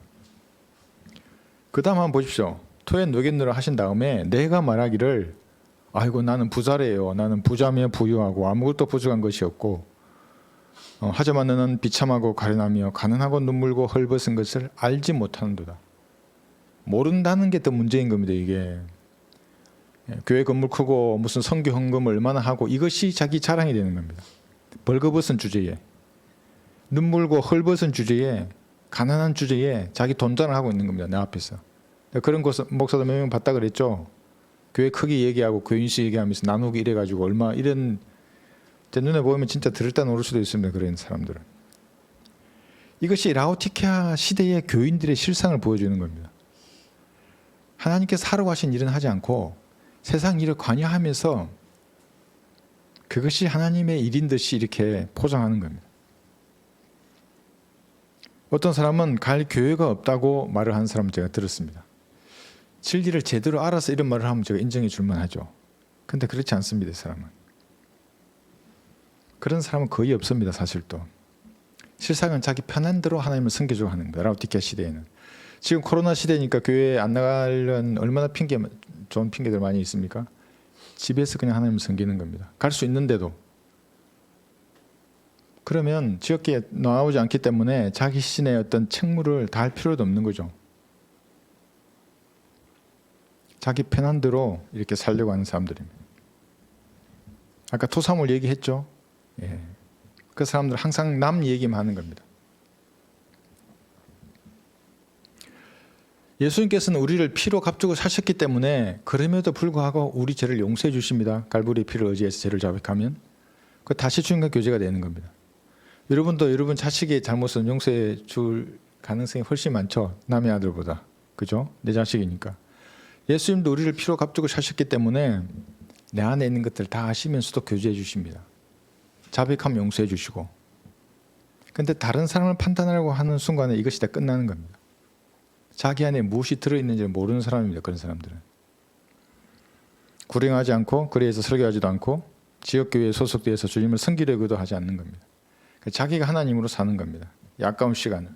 그 다음 한번 보십시오. 토에 녹이노라 하신 다음에 내가 말하기를 아이고 나는 부자래요. 나는 부자며 부유하고 아무것도 부족한 것이 없고 하지만 너는 비참하고 가련하며 가난하고 눈물고 헐벗은 것을 알지 못하는도다. 모른다는 게 더 문제인 겁니다. 이게 교회 건물 크고 무슨 선교 헌금을 얼마나 하고 이것이 자기 자랑이 되는 겁니다. 벌거벗은 주제에 눈물고 헐벗은 주제에 가난한 주제에 자기 돈자랑을 하고 있는 겁니다. 내 앞에서. 그런 목사도 몇 명 봤다 그랬죠. 교회 크게 얘기하고 교인식 얘기하면서 나누기 이래가지고 얼마 이런 제 눈에 보이면 진짜 들을 때 노를 수도 있습니다. 그런 사람들은. 이것이 라오디게아 시대의 교인들의 실상을 보여주는 겁니다. 하나님께서 하라고 하신 일은 하지 않고 세상 일을 관여하면서 그것이 하나님의 일인 듯이 이렇게 포장하는 겁니다. 어떤 사람은 갈 교회가 없다고 말을 하는 사람을 제가 들었습니다. 진리를 제대로 알아서 이런 말을 하면 제가 인정해 줄 만하죠. 근데 그렇지 않습니다. 이 사람은. 그런 사람은 거의 없습니다. 사실 또. 실상은 자기 편한 대로 하나님을 섬기려고 하는 거예요. 라우디케아 시대에는. 지금 코로나 시대니까 교회에 안 나가려는 얼마나 좋은 핑계들 많이 있습니까? 집에서 그냥 하나님을 섬기는 겁니다. 갈 수 있는데도. 그러면 지역교회에 나오지 않기 때문에 자기 신의 어떤 책무를 다할 필요도 없는 거죠. 자기 편한 대로 이렇게 살려고 하는 사람들입니다. 아까 토사물 얘기했죠. 예. 그 사람들은 항상 남 얘기만 하는 겁니다. 예수님께서는 우리를 피로 값주고 사셨기 때문에 그럼에도 불구하고 우리 죄를 용서해 주십니다. 갈보리의 피를 의지해서 죄를 자백하면 그 다시 주님과 교제가 되는 겁니다. 여러분도 여러분 자식의 잘못은 용서해 줄 가능성이 훨씬 많죠. 남의 아들보다. 그죠? 내 자식이니까. 예수님도 우리를 피로 값주고 사셨기 때문에 내 안에 있는 것들 다 아시면서도 교제해 주십니다. 자백하면 용서해 주시고. 근데 다른 사람을 판단하려고 하는 순간에 이것이 다 끝나는 겁니다. 자기 안에 무엇이 들어있는지 모르는 사람입니다. 그런 사람들은. 구령하지 않고 거리에서 설교하지도 않고 지역교회에 소속되어서 주님을 섬기려고도 하지 않는 겁니다. 자기가 하나님으로 사는 겁니다. 이 아까운 시간을.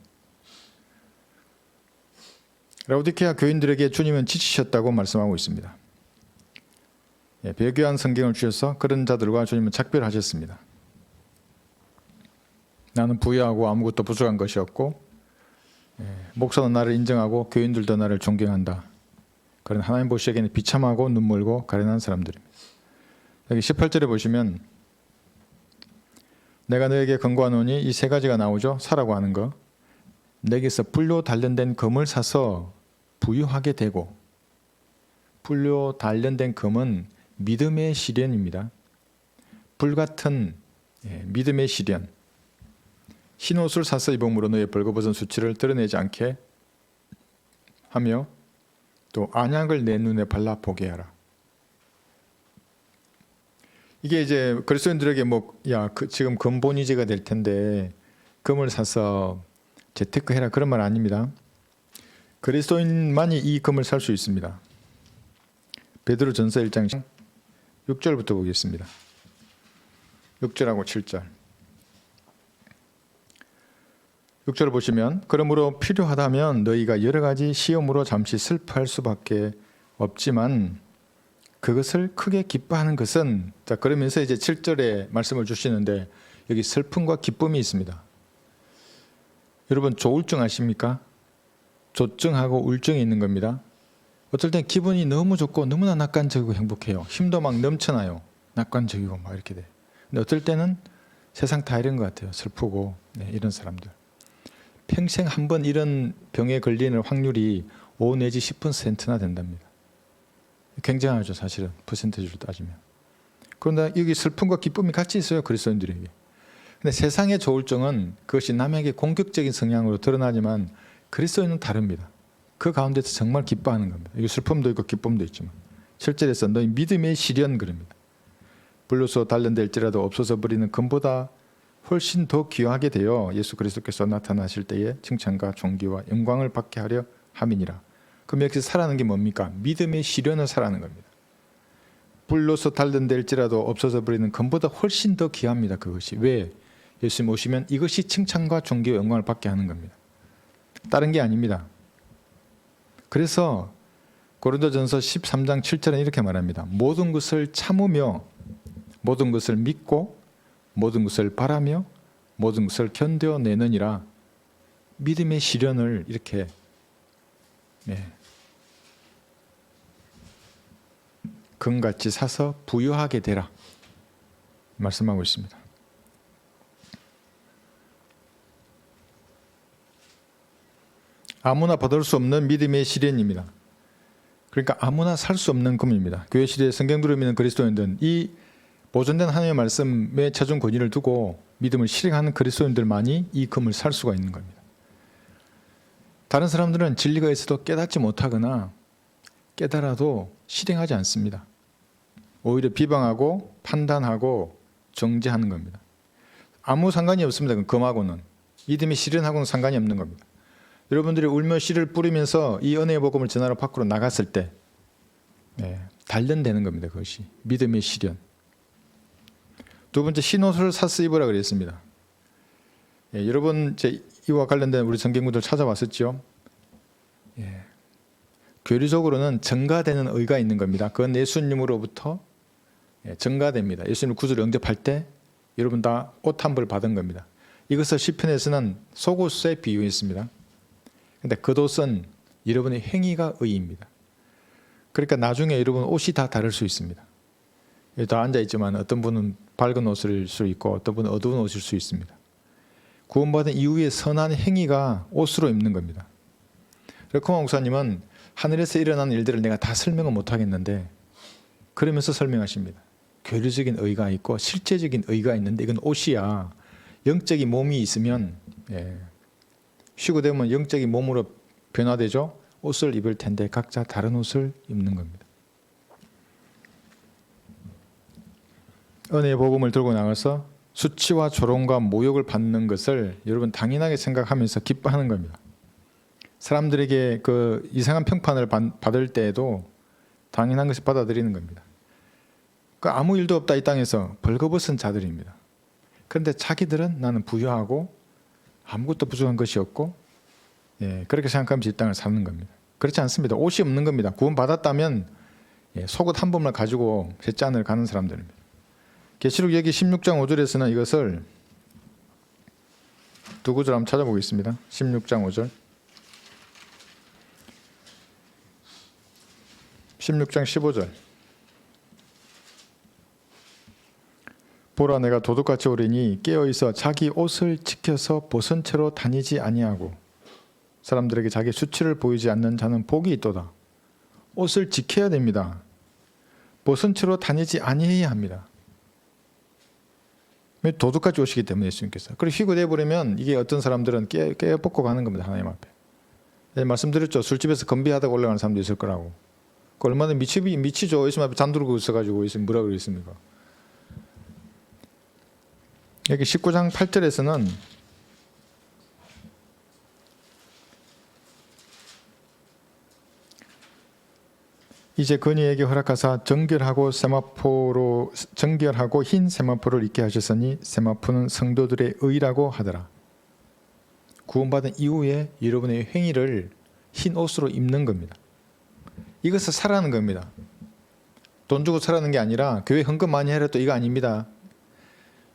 라우디케아 교인들에게 주님은 지치셨다고 말씀하고 있습니다. 배교한 성경을 주셔서 그런 자들과 주님은 작별하셨습니다. 나는 부유하고 아무것도 부족한 것이 없고 목사는 나를 인정하고 교인들도 나를 존경한다. 그런 하나님 보시기에는 비참하고 눈물고 가련한 사람들입니다. 여기 18절에 보시면 내가 너에게 권고하노니 이 세 가지가 나오죠. 사라고 하는 거. 내게서 불로 단련된 금을 사서 부유하게 되고, 불로 단련된 금은 믿음의 시련입니다. 불같은 믿음의 시련. 흰 옷을 사서 입음으로 너의 벌거벗은 수치를 드러내지 않게 하며 또 안약을 내 눈에 발라 보게 하라. 이게 이제 그리스도인들에게 지금 금본위제가 될 텐데 금을 사서 재테크해라 그런 말 아닙니다. 그리스도인만이 이 금을 살 수 있습니다. 베드로전서 1장 6절부터 보겠습니다. 6절하고 7절. 6절을 보시면 그러므로 필요하다면 너희가 여러 가지 시험으로 잠시 슬퍼할 수밖에 없지만 그것을 크게 기뻐하는 것은, 자 그러면서 이제 7절에 말씀을 주시는데 여기 슬픔과 기쁨이 있습니다. 여러분 조울증 아십니까? 조증하고 울증이 있는 겁니다. 어떨 땐 기분이 너무 좋고 너무나 낙관적이고 행복해요. 힘도 막 넘쳐나요. 낙관적이고 막 이렇게 돼. 근데 어떨 때는 세상 다 이런 것 같아요. 슬프고 이런 사람들. 평생 한 번 이런 병에 걸리는 확률이 5 내지 10%나 된답니다. 굉장하죠. 사실은 퍼센테이지로 따지면. 그런데 여기 슬픔과 기쁨이 같이 있어요. 그리스도인들에게. 근데 세상의 조울증은 그것이 남에게 공격적인 성향으로 드러나지만 그리스도인은 다릅니다. 그 가운데서 정말 기뻐하는 겁니다. 여기 슬픔도 있고 기쁨도 있지만 7절에서 너희 믿음의 시련 그럽니다. 불로서 단련될지라도 없어져 버리는 금보다 훨씬 더 귀하게 되어 예수 그리스도께서 나타나실 때에 칭찬과 존귀와 영광을 받게 하려 함이니라. 그럼 여기서 사라는 게 뭡니까? 믿음의 시련을 사라는 겁니다. 불로서 단련될지라도 없어져 버리는 금보다 훨씬 더 귀합니다. 그것이. 왜? 예수님 오시면 이것이 칭찬과 존귀와 영광을 받게 하는 겁니다. 다른 게 아닙니다. 그래서 고린도전서 13장 7절은 이렇게 말합니다. 모든 것을 참으며 모든 것을 믿고 모든 것을 바라며 모든 것을 견뎌내느니라. 믿음의 시련을 이렇게 금같이 사서 부유하게 되라 말씀하고 있습니다. 아무나 받을 수 없는 믿음의 시련입니다. 그러니까 아무나 살 수 없는 금입니다. 교회 시대에 성경들을 믿는 그리스도인들은 이 보존된 하나님의 말씀에 최종 권위를 두고 믿음을 실행하는 그리스도인들만이 이 금을 살 수가 있는 겁니다. 다른 사람들은 진리가 있어도 깨닫지 못하거나 깨달아도 실행하지 않습니다. 오히려 비방하고 판단하고 정죄하는 겁니다. 아무 상관이 없습니다. 금하고는. 믿음의 실현하고는 상관이 없는 겁니다. 여러분들이 울며 씨를 뿌리면서 이 은혜의 복음을 전하러 밖으로 나갔을 때 단련되는 겁니다. 그것이 믿음의 실현. 두 번째, 흰옷을 사서 입으라 그랬습니다. 여러분 이와 관련된 우리 성경구들 찾아봤었죠. 교리적으로는 증가되는 의가 있는 겁니다. 그건 예수님으로부터 증가됩니다. 예수님 구주를 영접할 때 여러분 다 옷 한 벌 받은 겁니다. 이것을 시편에서는 속옷에 비유했습니다. 근데 겉옷은 여러분의 행위가 의입니다. 그러니까 나중에 여러분 옷이 다 다를 수 있습니다. 다 앉아있지만 어떤 분은 밝은 옷일 수 있고 어떤 분은 어두운 옷일 수 있습니다. 구원받은 이후에 선한 행위가 옷으로 입는 겁니다. 레코마 목사님은 하늘에서 일어나는 일들을 내가 다 설명을 못하겠는데 그러면서 설명하십니다. 교리적인 의가 있고 실제적인 의가 있는데 이건 옷이야. 영적인 몸이 있으면 쉬고 되면 영적인 몸으로 변화되죠. 옷을 입을 텐데 각자 다른 옷을 입는 겁니다. 은혜의 복음을 들고 나가서 수치와 조롱과 모욕을 받는 것을 여러분 당연하게 생각하면서 기뻐하는 겁니다. 사람들에게 그 이상한 평판을 받을 때에도 당연한 것을 받아들이는 겁니다. 그 아무 일도 없다 이 땅에서 벌거벗은 자들입니다. 그런데 자기들은 나는 부유하고 아무것도 부족한 것이 없고 그렇게 생각하면서 이 땅을 사는 겁니다. 그렇지 않습니다. 옷이 없는 겁니다. 구원받았다면 속옷 한 번만 가지고 셋짠을 가는 사람들입니다. 계시록 여기 16장 5절에서는 이것을 두 구절 한번 찾아보겠습니다. 16장 5절 16장 15절 보라 내가 도둑같이 오리니 깨어있어 자기 옷을 지켜서 벗은 채로 다니지 아니하고 사람들에게 자기 수치를 보이지 않는 자는 복이 있도다. 옷을 지켜야 됩니다. 벗은 채로 다니지 아니해야 합니다. 도둑같이 오시기 때문에 예수님께서. 그리고 휘고 돼버리면 이게 어떤 사람들은 깨어벗고 가는 겁니다. 하나님 앞에. 말씀드렸죠. 술집에서 건비하다가 올라가는 사람도 있을 거라고. 그 얼마나 미치죠. 예수님 앞에 잠들고 있어가지고 예수님 뭐라 그랬습니까? 여기 19장 8절에서는 이제 그니에게 허락하사 정결하고 흰 세마포를 입게 하셨으니 세마포는 성도들의 의라고 하더라. 구원받은 이후에 여러분의 행위를 흰 옷으로 입는 겁니다. 이것을 사라는 겁니다. 돈 주고 사라는 게 아니라 교회 헌금 많이 해라 또 이거 아닙니다.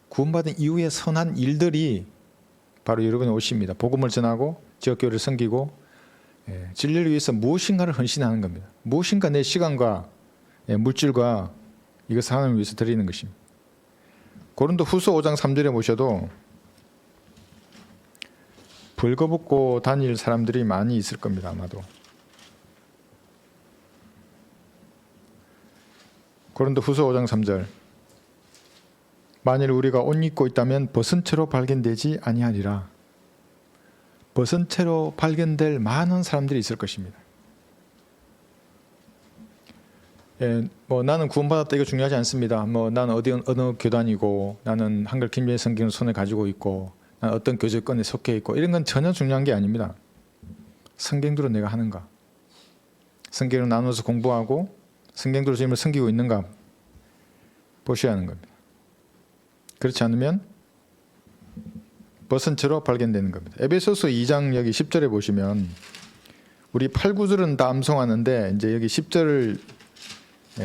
구원받은 이후에 선한 일들이 바로 여러분의 옷입니다. 복음을 전하고 지역교회를 섬기고 진리를 위해서 무엇인가를 헌신하는 겁니다. 무엇인가 내 시간과 물질과 이것을 하나님을 위해서 드리는 것입니다. 고린도 후서 5장 3절에 보셔도 벌거벗고 다닐 사람들이 많이 있을 겁니다. 아마도. 고린도 후서 5장 3절 만일 우리가 옷 입고 있다면 벗은 채로 발견되지 아니하리라. 벗은 채로 발견될 많은 사람들이 있을 것입니다. 나는 구원받았다 이거 중요하지 않습니다. 나는 어느 교단이고 나는 한글 김제 성경을 손에 가지고 있고 나는 어떤 교제권에 속해 있고 이런 건 전혀 중요한 게 아닙니다. 성경대로 내가 하는가, 성경을 나눠서 공부하고 성경대로 주님을 섬기고 있는가 보셔야 하는 겁니다. 그렇지 않으면 벗은 채로 발견되는 겁니다. 에베소서 2장 여기 10절에 보시면 우리 8, 9절은 다 암송하는데 이제 여기 10절을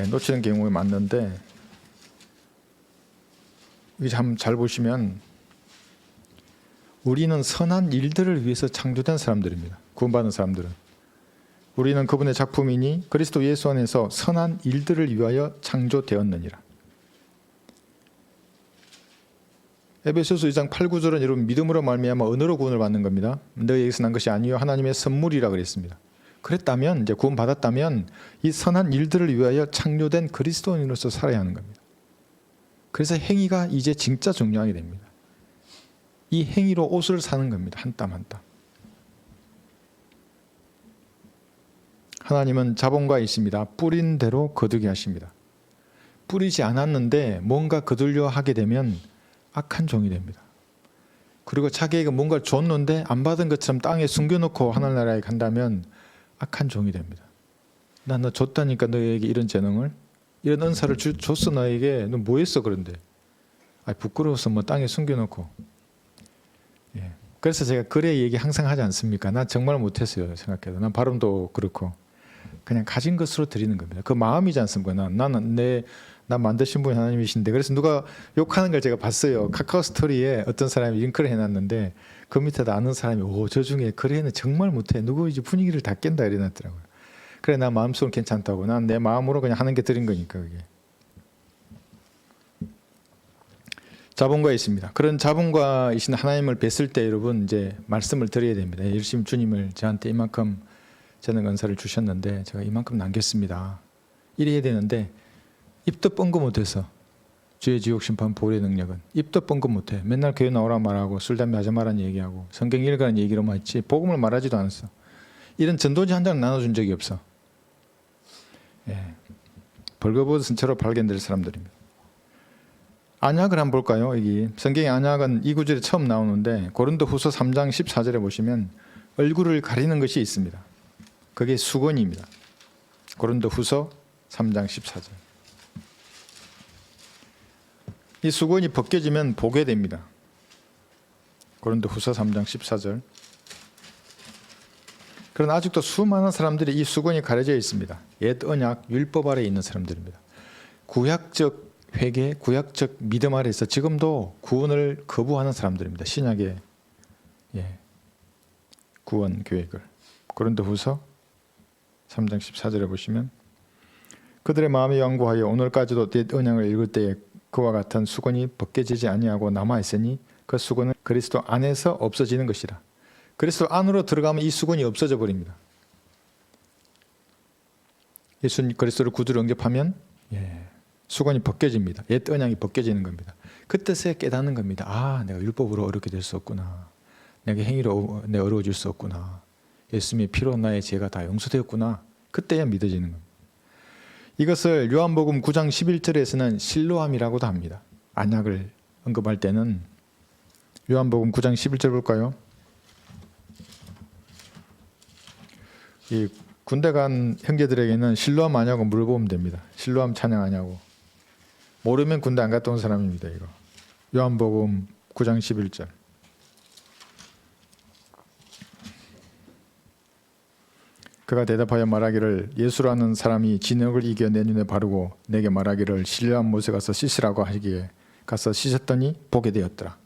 놓치는 경우가 많는데 여기 한번 잘 보시면 우리는 선한 일들을 위해서 창조된 사람들입니다. 구원받은 사람들은. 우리는 그분의 작품이니 그리스도 예수 안에서 선한 일들을 위하여 창조되었느니라. 에베소서 2장 8, 9절은 여러분 믿음으로 말미암아 은혜로 구원을 받는 겁니다. 너희에게서 난 것이 아니요 하나님의 선물이라 그랬습니다. 그랬다면 이제 구원 받았다면 이 선한 일들을 위하여 창조된 그리스도인으로서 살아야 하는 겁니다. 그래서 행위가 이제 진짜 중요하게 됩니다. 이 행위로 옷을 사는 겁니다. 한 땀 한 땀. 하나님은 자본가에 있습니다. 뿌린 대로 거두게 하십니다. 뿌리지 않았는데 뭔가 거두려 하게 되면 악한 종이 됩니다. 그리고 자기에게 뭔가를 줬는데 안 받은 것처럼 땅에 숨겨놓고 하늘나라에 간다면 악한 종이 됩니다. 나 너 줬다니까 너에게 이런 재능을, 이런 은사를 줬어 너에게. 너 뭐 했어 그런데. 부끄러워서 뭐 땅에 숨겨놓고. 예. 그래서 제가 그래 얘기 항상 하지 않습니까? 나 정말 못했어요 생각해도. 난 발음도 그렇고. 그냥 가진 것으로 드리는 겁니다. 그 마음이지 않습니까? 나는 나 만드신 분이 하나님이신데. 그래서 누가 욕하는 걸 제가 봤어요. 카카오 스토리에 어떤 사람이 링크를 해놨는데 그 밑에다 아는 사람이 저 중에 그래는 정말 못해. 누구 이제 분위기를 다 깬다 이래놨더라고요. 그래 나 마음속은 괜찮다고. 난 내 마음으로 그냥 하는 게 드린 거니까 그게. 자본가에 있습니다. 그런 자본가이신 하나님을 뵀을 때 여러분 이제 말씀을 드려야 됩니다. 열심히 주님을 저한테 이만큼 재능 은사를 주셨는데 제가 이만큼 남겼습니다. 이래야 되는데 입도 뻥긋 못해서 주의 지옥 심판 보혈의 능력은 입도 뻥긋 못해. 맨날 교회 나오라 말하고 술 담배 하지 말라는 얘기하고 성경 읽으라는 얘기로만 했지 복음을 말하지도 않았어. 이런 전도지 한 장을 나눠준 적이 없어. 예. 벌거벗은 채로 발견될 사람들입니다. 안약을 한번 볼까요? 여기 성경의 안약은 이 구절에 처음 나오는데 고린도후서 3장 14절에 보시면 얼굴을 가리는 것이 있습니다. 그게 수건입니다. 고린도후서 3장 14절. 이 수건이 벗겨지면 보게 됩니다. 고린도후서 3장 14절. 그러나 아직도 수많은 사람들이 이 수건이 가려져 있습니다. 옛 언약 율법 아래에 있는 사람들입니다. 구약적 회개, 구약적 믿음 아래에서 지금도 구원을 거부하는 사람들입니다. 신약의 구원 계획을. 고린도후서 3장 14절에 보시면 그들의 마음이 완고하여 오늘까지도 옛 언약을 읽을 때에 그와 같은 수건이 벗겨지지 아니하고 남아있으니 그 수건은 그리스도 안에서 없어지는 것이라. 그리스도 안으로 들어가면 이 수건이 없어져 버립니다. 예수 그리스도를 구주로 영접하면 수건이 벗겨집니다. 옛 언약이 벗겨지는 겁니다. 그때서야 깨닫는 겁니다. 내가 율법으로 어렵게 될 수 없구나. 내가 행위로 내가 어려워질 수 없구나. 예수님의 피로 나의 죄가 다 용서되었구나. 그때야 믿어지는 겁니다. 이것을 요한복음 9장 11절에서는 실로암이라고도 합니다. 안약을 언급할 때는 요한복음 9장 11절 볼까요? 이 군대 간 형제들에게는 실로암 아냐고 물어보면 됩니다. 실로암 찬양 아냐고. 모르면 군대 안 갔다 온 사람입니다. 이거. 요한복음 9장 11절. 그가 대답하여 말하기를 예수라는 사람이 진흙을 이겨 내 눈에 바르고 내게 말하기를 실로암 못에 가서 씻으라고 하기에 가서 씻었더니 보게 되었더라.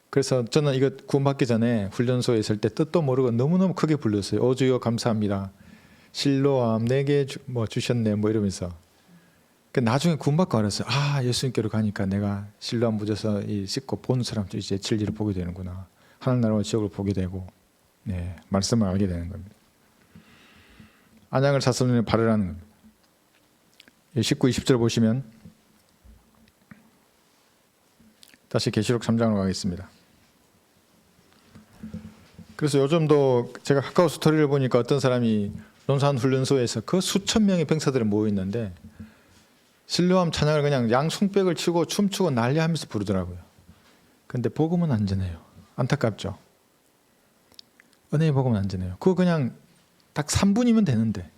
그래서 저는 이거 구원받기 전에 훈련소에 있을 때 뜻도 모르고 너무너무 크게 불렀어요. 오 주여 감사합니다. 실로암 내게 주셨네 이러면서. 나중에 구원받고 알았어요. 예수님께로 가니까 내가 실로암 묻어서 씻고 본 사람도 이제 진리를 보게 되는구나. 하늘나라와 지옥을 보게 되고 말씀을 알게 되는 겁니다. 안약을 사슬 바르라는 겁니다. 19, 20절 보시면 다시 계시록 3장으로 가겠습니다. 그래서 요즘도 제가 카카오 스토리를 보니까 어떤 사람이 논산 훈련소에서 그 수천 명의 병사들이 모여 있는데 실로암 찬양을 그냥 양손뼉을 치고 춤추고 난리하면서 부르더라고요. 그런데 복음은 안 전해요. 안타깝죠. 은혜의 복음은 안 전해요. 그거 그냥 딱 3분이면 되는데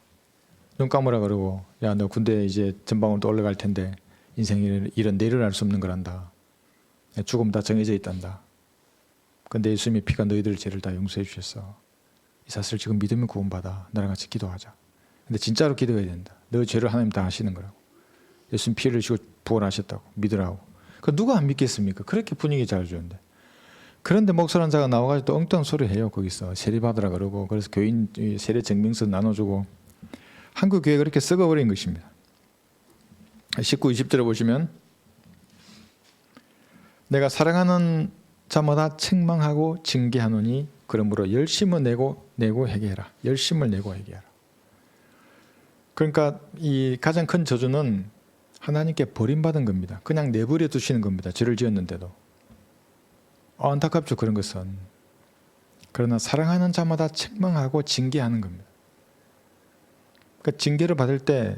눈 감으라 그러고 야 너 군대 이제 전방으로 또 올라갈 텐데 인생이 이런 내일을 알 수 없는 거란다. 죽음 다 정해져 있단다. 그런데 예수님의 피가 너희들 죄를 다 용서해 주셨어. 이 사실을 지금 믿으면 구원받아. 나랑 같이 기도하자. 근데 진짜로 기도해야 된다. 너 죄를 하나님 다 하시는 거라고. 예수님 피를 흘리시고 부활하셨다고 믿으라고. 그 누가 안 믿겠습니까? 그렇게 분위기 잘 주는데. 그런데 목사라는 자가 나와가지고 또 엉뚱한 소리 해요. 거기서 세례 받으라 그러고 그래서 교인 세례 증명서 나눠주고 한국 교회가 그렇게 썩어버린 것입니다. 19, 20절에 보시면 내가 사랑하는 자마다 책망하고 징계하노니 그러므로 열심을 내고 회개해라. 열심을 내고 회개하라. 그러니까 이 가장 큰 저주는 하나님께 버림받은 겁니다. 그냥 내버려 두시는 겁니다. 죄를 지었는데도. 안타깝죠. 그런 것은. 그러나 사랑하는 자마다 책망하고 징계하는 겁니다. 그러니까 징계를 받을 때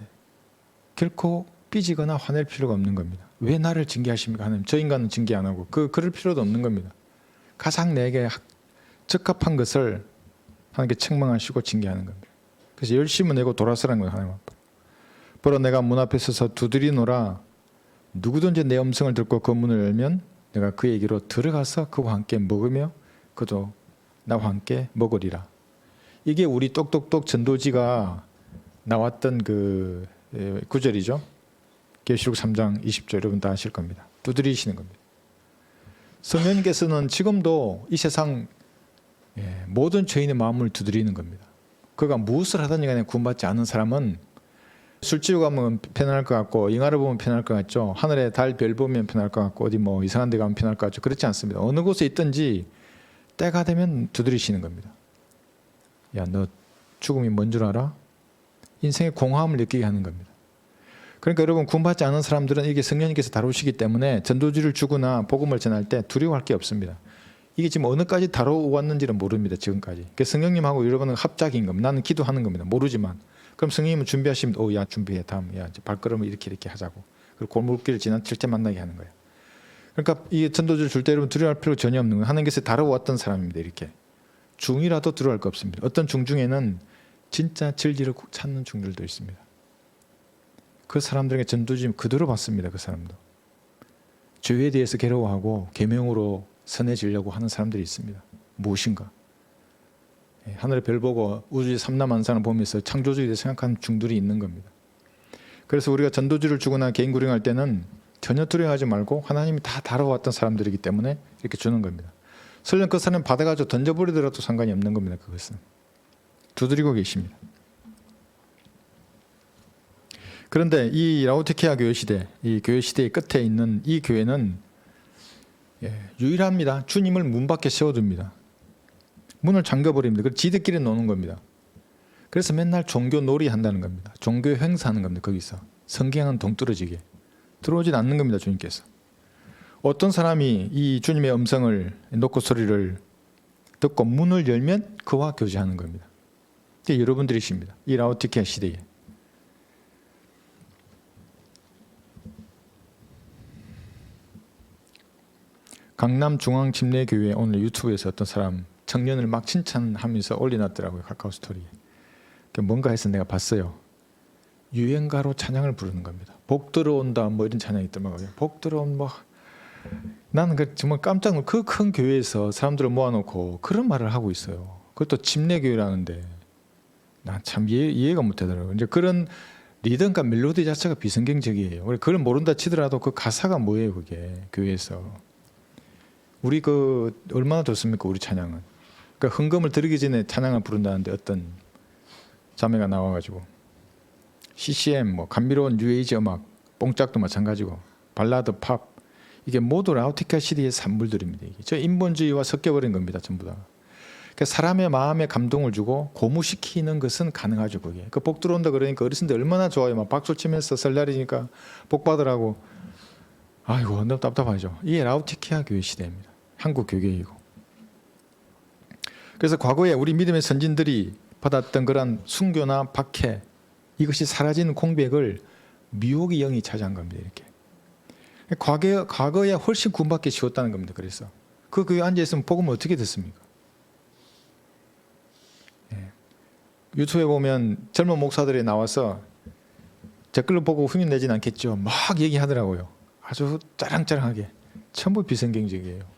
결코 삐지거나 화낼 필요가 없는 겁니다. 왜 나를 징계하십니까? 하나님, 저 인간은 징계 안 하고 그럴 필요도 없는 겁니다. 가장 내게 적합한 것을 하나님께 책망하시고 징계하는 겁니다. 그래서 열심을 내고 돌아서라는 거예요. 하나님 앞으로. 보라, 내가 문 앞에 서서 두드리노라. 누구든지 내 음성을 듣고 그 문을 열면 내가 그에게로 들어가서 그와 함께 먹으며 그도 나와 함께 먹으리라. 이게 우리 똑똑똑 전도지가 나왔던 그 구절이죠. 계시록 3장 20절 여러분 다 아실 겁니다. 두드리시는 겁니다. 성령님께서는 지금도 이 세상 모든 죄인의 마음을 두드리는 겁니다. 그가 무엇을 하든지 간에 구원받지 않은 사람은 술집에 가면 편안할 것 같고 영화를 보면 편안할 것 같죠. 하늘에 달 별 보면 편안할 것 같고 어디 뭐 이상한 데 가면 편안할 것 같죠. 그렇지 않습니다. 어느 곳에 있든지 때가 되면 두드리시는 겁니다. 야, 너 죽음이 뭔 줄 알아? 인생의 공허함을 느끼게 하는 겁니다. 그러니까 여러분, 구원받지 않은 사람들은 이게 성령님께서 다루시기 때문에 전도지를 주거나 복음을 전할 때 두려워할 게 없습니다. 이게 지금 어느까지 다뤄왔는지는 모릅니다. 지금까지. 그러니까 성령님하고 여러분은 합작인 겁니다. 나는 기도하는 겁니다. 모르지만. 그럼 성령님은 준비하시면 야 준비해. 다음 야 발걸음을 이렇게 하자고. 그리고 골목길을 지나칠 때 만나게 하는 거예요. 그러니까 이 전도지를 줄 때 여러분 두려워할 필요 전혀 없는 거예요. 하나님께서 다뤄왔던 사람입니다. 이렇게. 중이라도 두려워할 거 없습니다. 어떤 중 중에는 진짜 진리를 찾는 중들도 있습니다. 그 사람들에게 전도지 그대로 받습니다. 그 사람도. 죄에 대해서 괴로워하고 계명으로 선해지려고 하는 사람들이 있습니다. 무엇인가. 하늘의 별 보고 우주의 삼라만상을 보면서 창조주에 대해 생각하는 중들이 있는 겁니다. 그래서 우리가 전도지를 주거나 개인 구령할 때는 전혀 두려워하지 말고 하나님이 다 다뤄왔던 사람들이기 때문에 이렇게 주는 겁니다. 설령 그 사람 받아가지고 던져버리더라도 상관이 없는 겁니다. 그것은. 두드리고 계십니다. 그런데 이 라오디케아 교회 시대, 이 교회 시대의 끝에 있는 이 교회는 유일합니다. 주님을 문 밖에 세워둡니다. 문을 잠겨버립니다. 그래서 지들끼리 노는 겁니다. 그래서 맨날 종교 놀이 한다는 겁니다. 종교 행사하는 겁니다. 거기서. 성경은 동떨어지게. 들어오진 않는 겁니다. 주님께서. 어떤 사람이 이 주님의 음성을 놓고 소리를 듣고 문을 열면 그와 교제하는 겁니다. 이게 여러분들이십니다. 이 라오디케아 시대에. 강남중앙침례교회 오늘 유튜브에서 어떤 사람 청년을 막 칭찬하면서 올려놨더라고요. 카카오 스토리에. 뭔가 해서 내가 봤어요. 유행가로 찬양을 부르는 겁니다. 복 들어온다 뭐 이런 찬양이 있더라고요. 복 들어온 뭐. 나는 정말 깜짝 놀라. 그 큰 교회에서 사람들을 모아놓고 그런 말을 하고 있어요. 그것도 침례교회라는데 난 참 이해가 못하더라고요. 이제 그런 리듬과 멜로디 자체가 비성경적이에요. 그걸 모른다 치더라도 그 가사가 뭐예요, 그게 교회에서. 우리 얼마나 좋습니까, 우리 찬양은. 그러니까 헌금을 드리기 전에 찬양을 부른다는데 어떤 자매가 나와가지고 CCM, 뭐 감미로운 뉴에이지 음악, 뽕짝도 마찬가지고 발라드, 팝 이게 모두 라오디케아 시대의 산물들입니다. 이게. 저 인본주의와 섞여버린 겁니다, 전부 다. 그러니까 사람의 마음에 감동을 주고 고무시키는 것은 가능하죠, 그게. 그 복 들어온다 그러니까 어르신들 얼마나 좋아요. 막 박수 치면서 설날이니까 복 받으라고. 아이고, 너무 답답하죠. 이게 라오디케아 교회 시대입니다. 한국 교계이고. 그래서 과거에 우리 믿음의 선진들이 받았던 그런 순교나 박해 이것이 사라진 공백을 미혹의 영이 차지한 겁니다. 이렇게. 과거에 훨씬 구원받기 쉬웠다는 겁니다. 그래서 그 교회에 앉아있으면 복음은 어떻게 됐습니까? 유튜브에 보면 젊은 목사들이 나와서 댓글로 보고 흉내 내진 않겠죠. 막 얘기하더라고요. 아주 짜랑짜랑하게. 전부 비성경적이에요.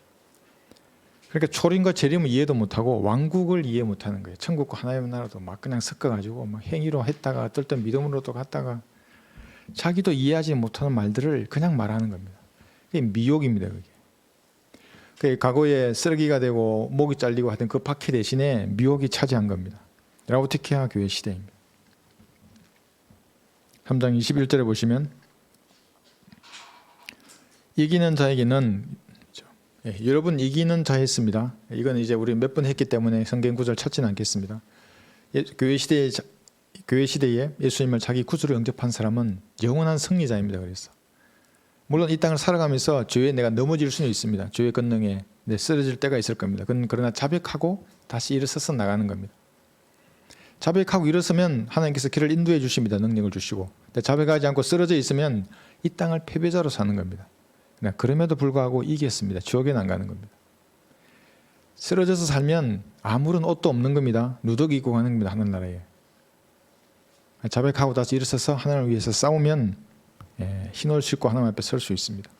그러니까 초림과 재림을 이해도 못하고 왕국을 이해 못하는 거예요. 천국과 하나님의 나라도 막 그냥 섞어가지고 막 행위로 했다가 어떨 땐 믿음으로도 갔다가 자기도 이해하지 못하는 말들을 그냥 말하는 겁니다. 그게 미혹입니다. 그게 과거에 쓰레기가 되고 목이 잘리고 하던 그 박해 대신에 미혹이 차지한 겁니다. 라오디케아 교회 시대입니다. 3장 21절에 보시면 이기는 자에게는 여러분 이기는 자였습니다. 이건 이제 우리 몇 번 했기 때문에 성경 구절 찾지는 않겠습니다. 교회 시대에 예수님을 자기 구주로 영접한 사람은 영원한 승리자입니다. 그래서 물론 이 땅을 살아가면서 죄에 내가 넘어질 수는 있습니다. 죄의 권능에 네, 쓰러질 때가 있을 겁니다. 그러나 자백하고 다시 일어서서 나가는 겁니다. 자백하고 일어서면 하나님께서 길을 인도해 주십니다. 능력을 주시고. 근데 자백하지 않고 쓰러져 있으면 이 땅을 패배자로 사는 겁니다. 그럼에도 불구하고 이겼습니다. 지옥에는 안 가는 겁니다. 쓰러져서 살면 아무런 옷도 없는 겁니다. 누더기 입고 가는 겁니다. 하늘나라에. 자백하고 다시 일어서서 하나님을 위해서 싸우면 흰옷 신고 하나님 앞에 설 수 있습니다.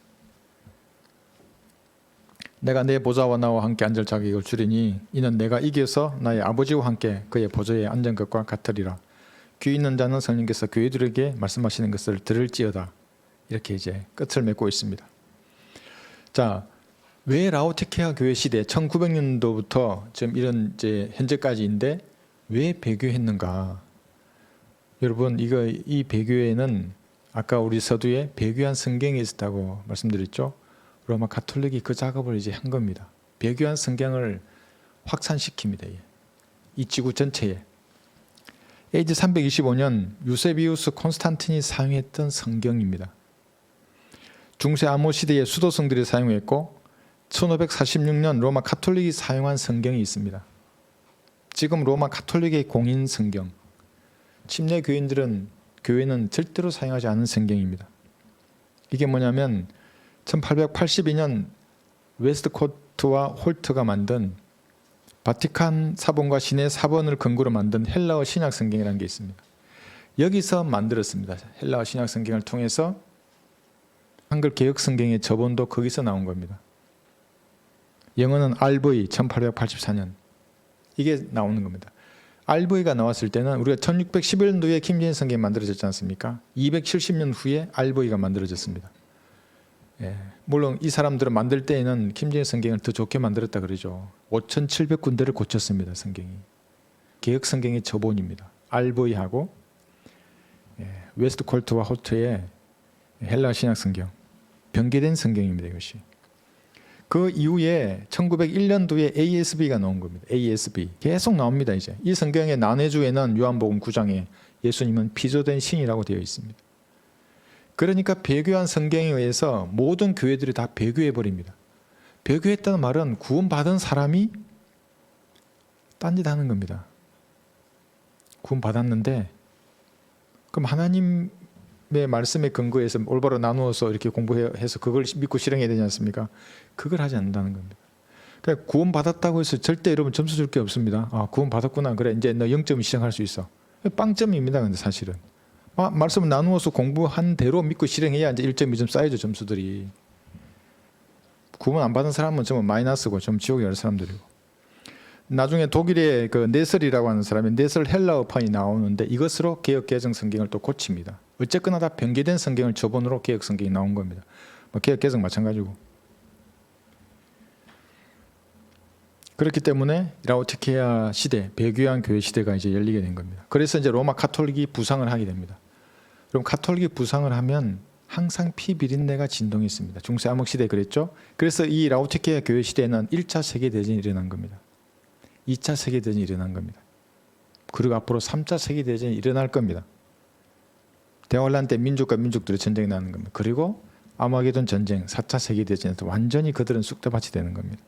내가 내 보좌와 나와 함께 앉을 자격을 주리니 이는 내가 이겨서 나의 아버지와 함께 그의 보좌에 앉은 것과 같으리라. 귀 있는 자는 성령께서 교회들에게 말씀하시는 것을 들을지어다. 이렇게 이제 끝을 맺고 있습니다. 자, 왜 라오디게아 교회 시대 1900년도부터 지금 이런 이제 현재까지인데 왜 배교했는가? 여러분 이 배교에는 아까 우리 서두에 배교한 성경이 있었다고 말씀드렸죠. 로마 가톨릭이 그 작업을 이제 한 겁니다. 배교한 성경을 확산시킵니다. 이 지구 전체에. AD 325년 유세비우스 콘스탄틴이 사용했던 성경입니다. 중세 암호 시대의 수도성들이 사용했고 1546년 로마 가톨릭이 사용한 성경이 있습니다. 지금 로마 가톨릭의 공인 성경. 침례 교회는 절대로 사용하지 않은 성경입니다. 이게 뭐냐면 1882년 웨스트코트와 홀트가 만든 바티칸 사본과 시내 사본을 근거로 만든 헬라어 신약 성경이라는 게 있습니다. 여기서 만들었습니다. 헬라어 신약 성경을 통해서 한글 개혁 성경의 저본도 거기서 나온 겁니다. 영어는 RV 1884년 이게 나오는 겁니다. RV가 나왔을 때는 우리가 1611년도에 킹제임스 성경이 만들어졌지 않습니까? 270년 후에 RV가 만들어졌습니다. 물론 이 사람들은 만들 때에는 킹제임스 성경을 더 좋게 만들었다 그러죠. 5,700군데를 고쳤습니다. 성경이. 개혁 성경의 저본입니다. RV하고 웨스트콜트와 홀트의 헬라 신약 성경. 변개된 성경입니다. 이것이. 그 이후에 1901년도에 ASB가 나온 겁니다. ASB. 계속 나옵니다. 이제. 이 성경의 난해주에는 요한복음 9장에 예수님은 피조된 신이라고 되어 있습니다. 그러니까 배교한 성경에 의해서 모든 교회들이 다 배교해버립니다. 배교했다는 말은 구원받은 사람이 딴짓 하는 겁니다. 구원받았는데 그럼 하나님의 말씀에 근거해서 올바로 나누어서 이렇게 공부해서 그걸 믿고 실행해야 되지 않습니까? 그걸 하지 않는다는 겁니다. 그러니까 구원받았다고 해서 절대 여러분 점수 줄 게 없습니다. 아, 구원받았구나. 그래 이제 너 0점 시작할 수 있어. 빵점입니다. 근데 사실은. 말씀을 나누어서 공부한 대로 믿고 실행해야 이제 1점, 2점 쌓여져 점수들이. 구원 안 받은 사람은 전부 마이너스고 좀 지옥에 갈 사람들이고. 나중에 독일의 그 네설이라고 하는 사람이 네설 헬라어판이 나오는데 이것으로 개혁 개정 성경을 또 고칩니다. 어쨌거나 다 변개된 성경을 저본으로 개혁 성경이 나온 겁니다. 개혁 개정 마찬가지고. 그렇기 때문에 라오디게아 시대, 배교한 교회 시대가 이제 열리게 된 겁니다. 그래서 이제 로마 가톨릭이 부상을 하게 됩니다. 그럼 가톨릭이 부상을 하면 항상 피비린내가 진동했습니다. 중세 암흑 시대에 그랬죠. 그래서 이 라오디게아 교회 시대에는 1차 세계대전이 일어난 겁니다. 2차 세계대전이 일어난 겁니다. 그리고 앞으로 3차 세계대전이 일어날 겁니다. 대환란 때 민족과 민족들의 전쟁이 나는 겁니다. 그리고 아마게돈 전쟁, 4차 세계대전에서 완전히 그들은 쑥대밭이 되는 겁니다.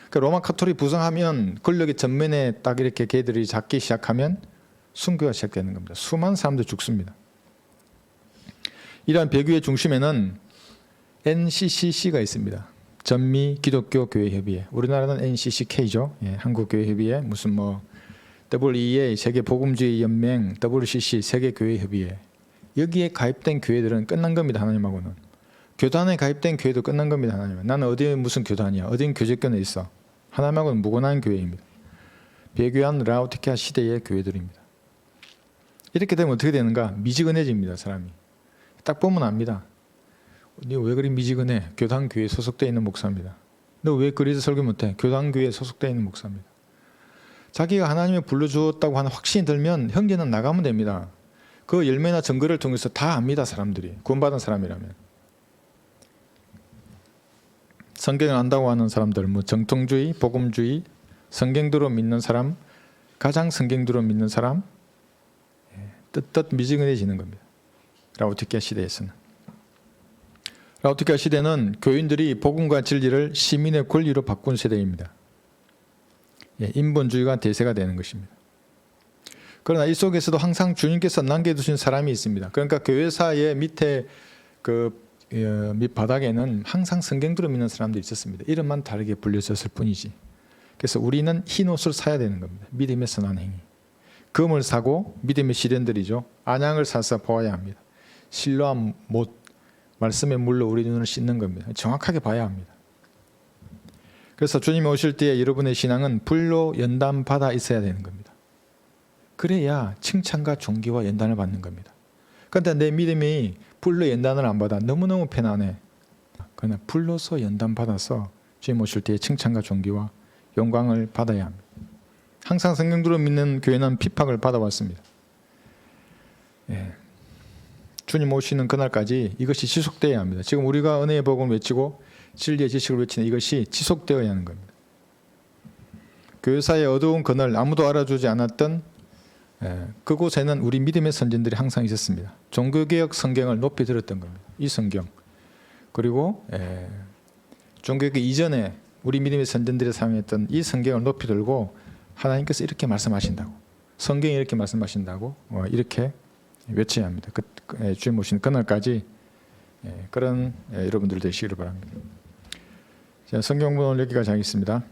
그러니까 로마 가톨릭 부상하면 권력의 전면에 딱 이렇게 걔들이 잡기 시작하면 순교가 시작되는 겁니다. 수많은 사람들 죽습니다. 이러한 배교의 중심에는 NCCC가 있습니다. 전미 기독교 교회 협의회. 우리나라는 NCCK죠. 한국교회 협의회. 무슨 WEA 세계 복음주의 연맹, WCC 세계 교회 협의회. 여기에 가입된 교회들은 끝난 겁니다. 하나님하고는. 교단에 가입된 교회도 끝난 겁니다. 하나님. 나는 어디 무슨 교단이야. 어딘 교제권에 있어. 하나님하고는 무관한 교회입니다. 배교한 라오디게아 시대의 교회들입니다. 이렇게 되면 어떻게 되는가? 미지근해집니다. 사람이. 딱 보면 압니다. 너 왜 그리 미지근해? 교단교회에 소속되어 있는 목사입니다. 너 왜 그리도 설교 못해? 교단교회에 소속되어 있는 목사입니다. 자기가 하나님이 불러주었다고 하는 확신이 들면 형제는 나가면 됩니다. 그 열매나 증거를 통해서 다 압니다. 사람들이. 구원받은 사람이라면. 성경을 안다고 하는 사람들, 정통주의, 복음주의, 성경대로 믿는 사람, 가장 성경대로 믿는 사람, 뜨뜻 미지근해지는 겁니다. 라오디게아 시대에서는. 라오디게아 시대는 교인들이 복음과 진리를 시민의 권리로 바꾼 세대입니다. 인본주의가 대세가 되는 것입니다. 그러나 이 속에서도 항상 주님께서 남겨두신 사람이 있습니다. 그러니까 교회사의 밑에 밑바닥에는 항상 성경들을 믿는 사람들이 있었습니다. 이름만 다르게 불려졌을 뿐이지. 그래서 우리는 흰 옷을 사야 되는 겁니다. 믿음의 선한 행위. 금을 사고 믿음의 시련들이죠. 안양을 사서 보아야 합니다. 실로암 못, 말씀의 물로 우리 눈을 씻는 겁니다. 정확하게 봐야 합니다. 그래서 주님이 오실 때에 여러분의 신앙은 불로 연단받아 있어야 되는 겁니다. 그래야 칭찬과 존귀와 연단을 받는 겁니다. 그런데 내 믿음이 불로 연단을 안 받아 너무너무 편안해. 그러나 불로서 연단받아서 주님 오실 때에 칭찬과 존귀와 영광을 받아야 합니다. 항상 성경대로 믿는 교회는 핍박을 받아왔습니다. 주님 오시는 그날까지 이것이 지속되어야 합니다. 지금 우리가 은혜의 복음을 외치고 진리의 지식을 외치는 이것이 지속되어야 하는 겁니다. 교회사의 어두운 그늘, 아무도 알아주지 않았던 그곳에는 우리 믿음의 선진들이 항상 있었습니다. 종교개혁 성경을 높이 들었던 겁니다. 이 성경. 그리고 종교개혁 이전에 우리 믿음의 선진들이 사용했던 이 성경을 높이 들고 하나님께서 이렇게 말씀하신다고, 성경이 이렇게 말씀하신다고 이렇게 외쳐야 합니다. 주님 오시는 그날까지 그런 여러분들 되시기를 바랍니다. 자, 성경 본문 여기까지 하겠습니다.